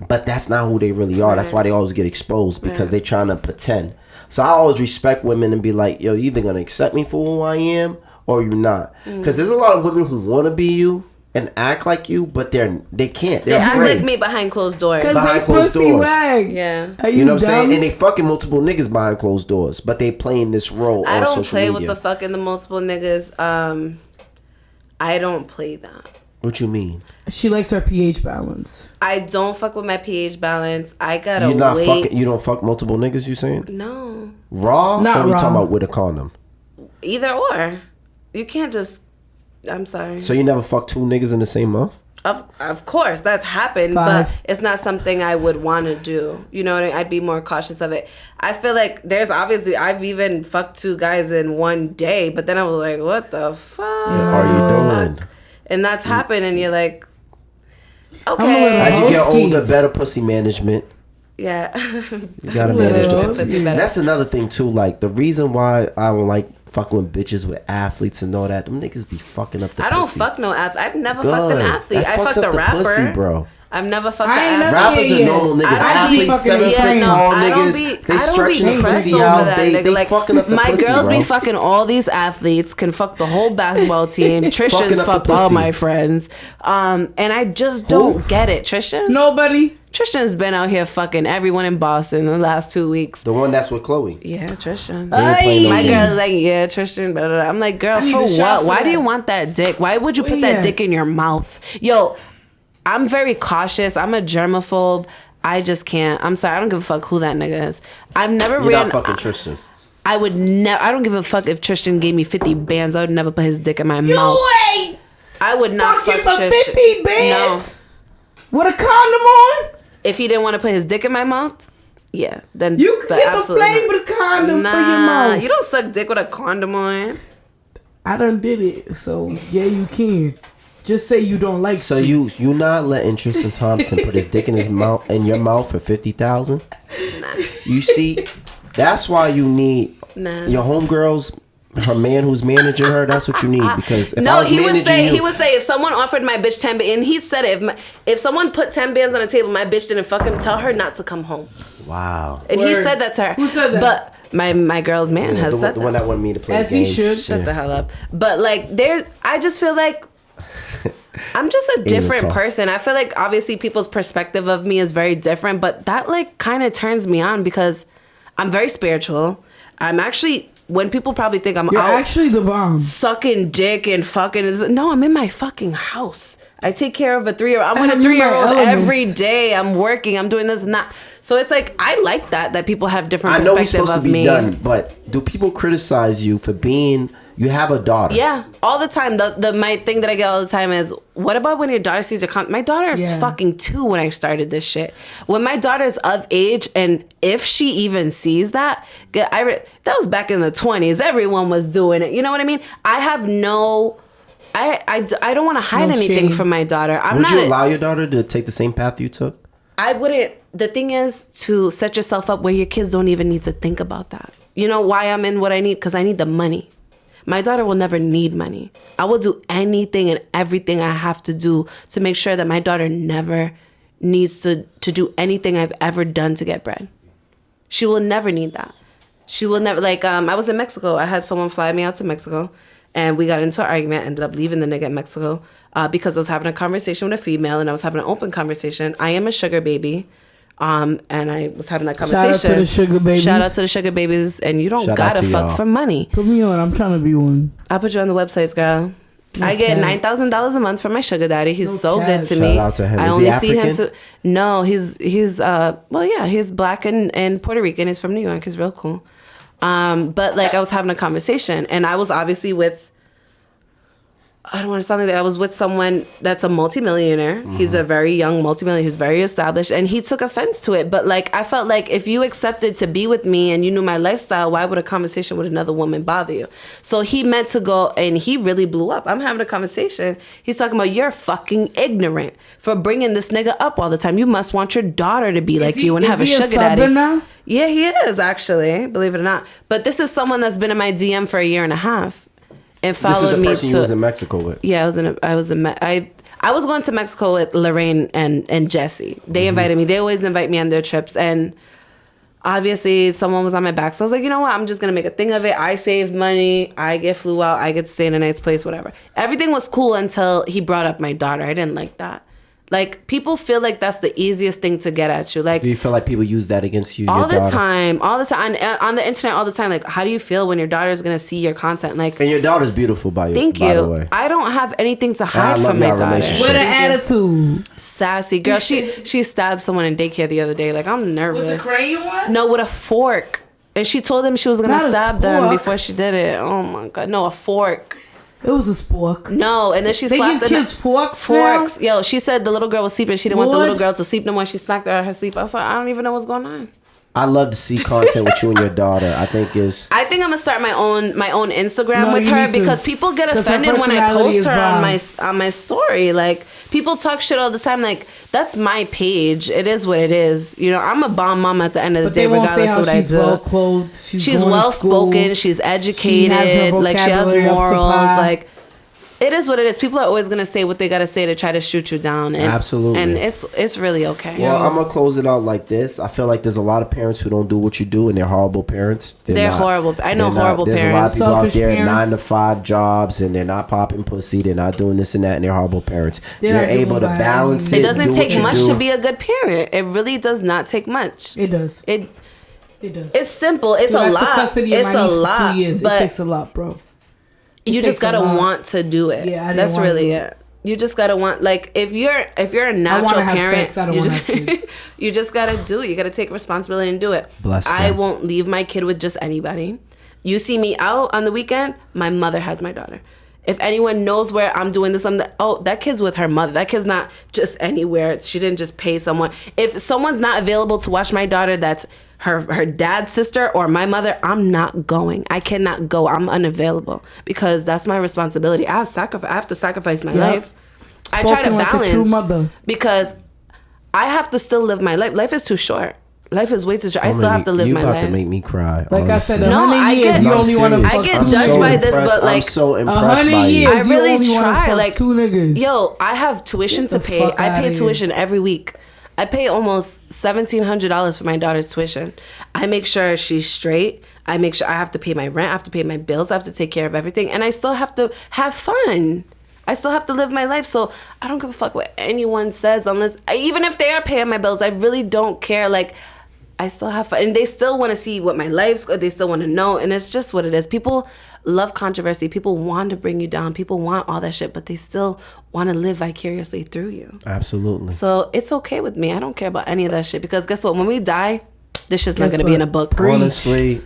but that's not who they really are. Right. That's why they always get exposed, because they trying to pretend. So I always respect women and be like, yo, you either going to accept me for who I am or you're not. Because there's a lot of women who want to be you and act like you, but they can't. They're afraid. Act like me behind closed doors. Behind closed doors. Wag. Yeah. You know what I'm saying? And they fucking multiple niggas behind closed doors, but they playing this role on social media. I don't play with the fucking the multiple niggas. I don't play that. What you mean? She likes her pH balance. I don't fuck with my pH balance. I gotta wait. You don't fuck multiple niggas, you saying? No. Raw? Not or you raw. talking about with a condom? Either or. You can't just... I'm sorry. So you never fuck 2 niggas in the same month? Of course, that's happened, 5. but it's not something I would want to do. You know what I mean? I'd be more cautious of it. I feel like there's obviously... I've even fucked 2 guys in one day, but then I was like, what the fuck? Yeah, are you doing? And that's happened, and you're like... Okay. As you get older, better pussy management. Yeah. You gotta manage the pussy. That's another thing too. Like, the reason why I don't like fucking with bitches with athletes and all that, them niggas be fucking up the pussy. I don't fuck no athlete. I've never fucked an athlete. I fucked a rapper. Pussy, bro. I've never fucked an athlete. Rappers are normal niggas. Athletes, 7 foot tall niggas. They stretching the pussy out. They fucking up the pussy, bro. My girls be fucking all these athletes. Can fuck the whole basketball team. Tristan's fucked all my friends. And I just don't get it. Tristan? Nobody. Tristan's been out here fucking everyone in Boston in the last 2 weeks. The one that's with Chloe. Yeah, Tristan. My girl's like, yeah, Tristan. Blah, blah, blah. I'm like, girl, for what? Why do you want that dick? Why would you put that dick in your mouth? Yo, I'm very cautious. I'm a germaphobe. I just can't. I'm sorry. I don't give a fuck who that nigga is. I've never You're not fucking Tristan. I would never. I don't give a fuck if Tristan gave me 50 bands. I would never put his dick in my mouth. I would not fuck for 50 bands. No. With a condom on. If he didn't want to put his dick in my mouth, yeah, then you can get the flame with a condom for your mouth. You don't suck dick with a condom on. I done did it, so yeah, you can. Just say you don't like. So you not letting Tristan Thompson put his dick in your mouth for $50,000? Nah. You see, that's why you need your homegirls. Her man who's managing her, that's what you need. Because if I was he would say if someone offered my bitch 10 bands, and he said it, if someone put 10 bands on the table, my bitch didn't fuck him, tell her not to come home. Wow. And he said that to her. Who said that? But my girl's man has said the one that wanted me to play as games. He should. Shut the hell up. But like I just feel like I'm just a different person. I feel like obviously people's perspective of me is very different, but that like kind of turns me on because I'm very spiritual. I'm actually, when people probably think You're out actually the bomb, sucking dick and fucking. No, I'm in my fucking house. I take care of a 3-year-old. I'm with a 3-year-old every day. I'm working. I'm doing this and that. So it's like I like that people have different perspectives of me. I know we're supposed to be done, but do people criticize you for being? You have a daughter. Yeah, all the time. My thing that I get all the time is, what about when your daughter sees your my daughter is fucking 2 when I started this shit. When my daughter is of age, and if she even sees that, that was back in the 20s. Everyone was doing it. You know what I mean? I have no. I don't want to hide anything from my daughter. Would you allow your daughter to take the same path you took? I wouldn't. The thing is to set yourself up where your kids don't even need to think about that. You know why I'm in what I need? Because I need the money. My daughter will never need money. I will do anything and everything I have to do to make sure that my daughter never needs to do anything I've ever done to get bread. She will never need that. She will never, I was in Mexico. I had someone fly me out to Mexico, and we got into an argument, ended up leaving the nigga in Mexico because I was having a conversation with a female, and I was having an open conversation. I am a sugar baby. And I was having that conversation. Shout out to the sugar babies. Shout out to the sugar babies. And you don't gotta fuck for money. Put me on. I'm trying to be one. I'll put you on the websites, girl. I get $9,000 a month from my sugar daddy. He's so good to me. Shout out to him. I Is only he African? see him no, he's he's black and Puerto Rican. He's from New York. He's real cool. But I was having a conversation, and I was obviously with, I don't want to sound like that. I was with someone that's a multimillionaire. Mm-hmm. He's a very young multimillionaire. He's very established, and he took offense to it. But I felt like if you accepted to be with me and you knew my lifestyle, why would a conversation with another woman bother you? So he meant to go, and he really blew up. I'm having a conversation. He's talking about, you're fucking ignorant for bringing this nigga up all the time. You must want your daughter to be like you and have a sugar daddy. Now? Yeah, he is actually, believe it or not. But this is someone that's been in my DM for a year and a half. And followed me. This is the person you was in Mexico with. Yeah, I was going to Mexico with Lorraine and Jesse. They invited me. They always invite me on their trips, and obviously someone was on my back. So I was like, you know what? I'm just gonna make a thing of it. I save money. I get flew out. I get to stay in a nice place. Whatever. Everything was cool until he brought up my daughter. I didn't like that. People feel like that's the easiest thing to get at you. Do you feel like people use that against you? All the time, on the internet, all the time. How do you feel when your daughter is gonna see your content? And your daughter's beautiful, by the way. I don't have anything to hide from my daughter. With an attitude, sassy girl. She stabbed someone in daycare the other day. I'm nervous. With a crayon one? No, with a fork. And she told them she was gonna stab them before she did it. Oh my god, no, a fork. It was a spork. No, and then she slapped give kids forks. Forks. Yo, she said the little girl was sleeping. She didn't want the little girl to sleep no more. She smacked her at her sleep. I was like, I don't even know what's going on. I love to see content with you and your daughter. I think I'm gonna start my own Instagram with her because people get offended when I post her on my story. People talk shit all the time. That's my page. It is what it is. I'm a bomb mom at the end of the day, regardless of what I do. She's well clothed. She's well spoken. She's educated. She has morals. It is what it is. People are always gonna say what they gotta say to try to shoot you down. Absolutely. And it's really okay. Well, I'm gonna close it out like this. I feel like there's a lot of parents who don't do what you do, and they're horrible parents. They're horrible. I know horrible parents. There's a lot of people out there at 9-to-5 jobs, and they're not popping pussy. They're not doing this and that, and they're horrible parents. You're able to balance it. It doesn't take much to be a good parent. It really does not take much. It does. It does. It's simple. It's a lot. It's a lot. 2 years. It takes a lot, bro. You just gotta want to do it. Yeah, that's really it. You just gotta want, if you're a natural parent, I don't want to have kids. You just gotta do it. You gotta take responsibility and do it. I won't leave my kid with just anybody. You see me out on the weekend, my mother has my daughter. If anyone knows where I'm doing this, that kid's with her mother. That kid's not just anywhere. She didn't just pay someone. If someone's not available to watch my daughter, that's her dad's sister or my mother, I'm not going. I cannot go. I'm unavailable because that's my responsibility. I have to sacrifice my life. Spoken I try to like balance a true mother. because I have to still live my life. Life is too short. Life is way too short. I still have to live my life. You about to make me cry. Like honestly. I said, I get judged by this, but like I'm so impressed by you. I really try. Like 2 niggas. Yo, I have tuition to pay. I pay tuition every week. I pay almost $1,700 for my daughter's tuition. I make sure she's straight. I make sure I have to pay my rent. I have to pay my bills. I have to take care of everything, and I still have to have fun. I still have to live my life, so I don't give a fuck what anyone says even if they are paying my bills, I really don't care. Like, I still have fun, and they still want to see what my life's, they still want to know, and it's just what it is. People love controversy. People want to bring you down. People want all that shit, but they still want to live vicariously through you. Absolutely. So it's okay with me. I don't care about any of that shit, because guess what? When we die, this shit's not going to be in a book. Honestly,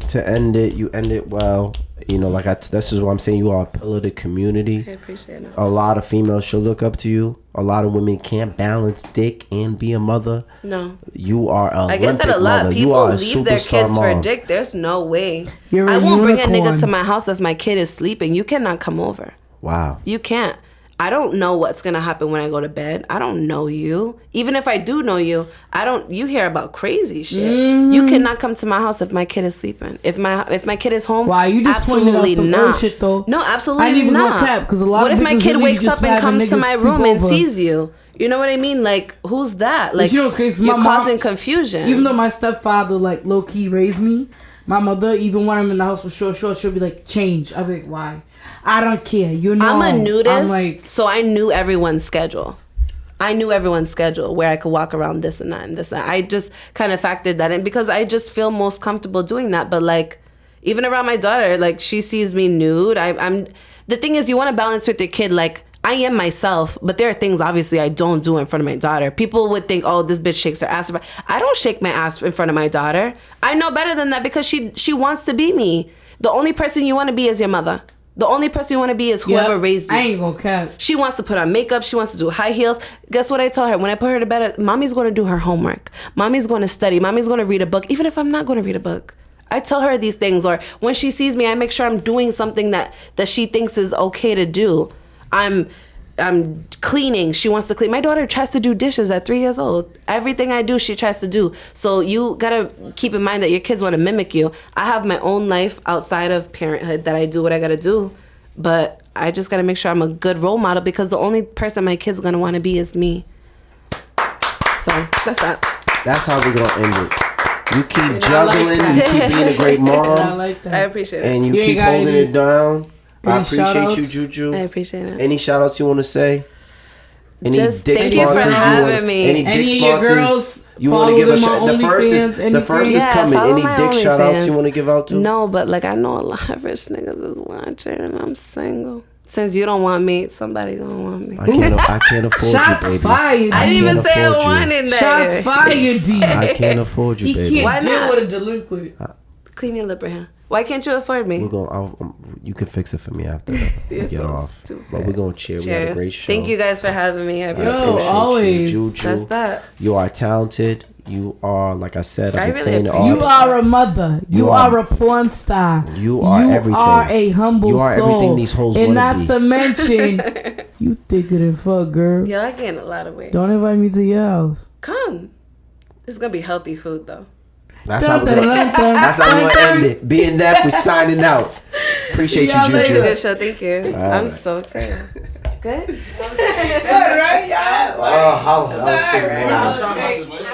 to end it, you end it well. You know, like this is what I'm saying. You are a pillar of the community. I appreciate it. A lot of females should look up to you. A lot of women can't balance dick and be a mother. No. You are a I get that a lot. Mother. People leave their kids for dick. There's no way. I won't bring a nigga to my house if my kid is sleeping. You cannot come over. Wow. You can't. I don't know what's gonna happen when I go to bed. I don't know you. Even if I do know you, you hear about crazy shit. Mm-hmm. You cannot come to my house if my kid is sleeping. If my kid is home, wow, you just pointed out some not. Shit though. No, absolutely I didn't even not. go cap because a lot what of if my kid wakes up and comes to my room and over. sees you? You know what I mean? Like, who's that? Like, you know what's crazy? You're causing confusion. Even though my stepfather like low key raised me, my mother, even when I'm in the house with short, she'll be like, change. I'll be like, why? I don't care. You know, I'm a nudist, so I knew everyone's schedule. Where I could walk around this and that and this and that. I just kind of factored that in because I just feel most comfortable doing that. But like, even around my daughter, like she sees me nude. I'm. The thing is, you want to balance with your kid. Like, I am myself, but there are things obviously I don't do in front of my daughter. People would think, oh, this bitch shakes her ass. I don't shake my ass in front of my daughter. I know better than that because she wants to be me. The only person you want to be is your mother. The only person you want to be is whoever raised you. I ain't gonna cap. She wants to put on makeup. She wants to do high heels. Guess what I tell her? When I put her to bed, mommy's going to do her homework. Mommy's going to study. Mommy's going to read a book, even if I'm not going to read a book. I tell her these things. Or when she sees me, I make sure I'm doing something that she thinks is okay to do. I'm cleaning. She wants to clean. My daughter tries to do dishes at 3 years old. Everything I do, she tries to do. So you gotta keep in mind that your kids want to mimic you. I have my own life outside of parenthood that I do what I gotta do. But I just gotta make sure I'm a good role model because the only person my kid's gonna want to be is me. So that's that. That's how we're gonna end it. You keep juggling. You keep being a great mom. I like that. I appreciate it. And you keep holding it down. I appreciate you, JuJU. I appreciate it. Any shout outs you want to say? Any just dick thank sponsors you for having me. Any dick sponsors you want to give a shout? The first is coming. Any dick shout outs you want to give out to? No, but like I know a lot of rich niggas is watching and I'm single. Since you don't want me, somebody gonna want me. I can't afford Shots you, baby. Fired. I didn't even say I wanted that. Shots fired, D. I can't afford you, baby. He Why can't not? deal with a delinquent. Clean your lip right here. Why can't you afford me? You can fix it for me after we get off. Stupid. But we're gonna cheer. We had a great show. Thank you guys for having me. I appreciate always. You, JuJU. That's that. You are talented. You are, like I said, I've been saying it. You are a mother. You are a porn star. You are everything. You are a humble soul. You are everything these hoes want to be. And not to mention, you thicker than fuck, girl. Yeah, I gained a lot of weight. Don't invite me to your house. Come. It's gonna be healthy food though. That's how we're gonna end it. BNF, we signing out. Appreciate you, JuJU. Good show. Thank you. I'm so excited. Good? Good, right, y'all? Oh, that was pretty good.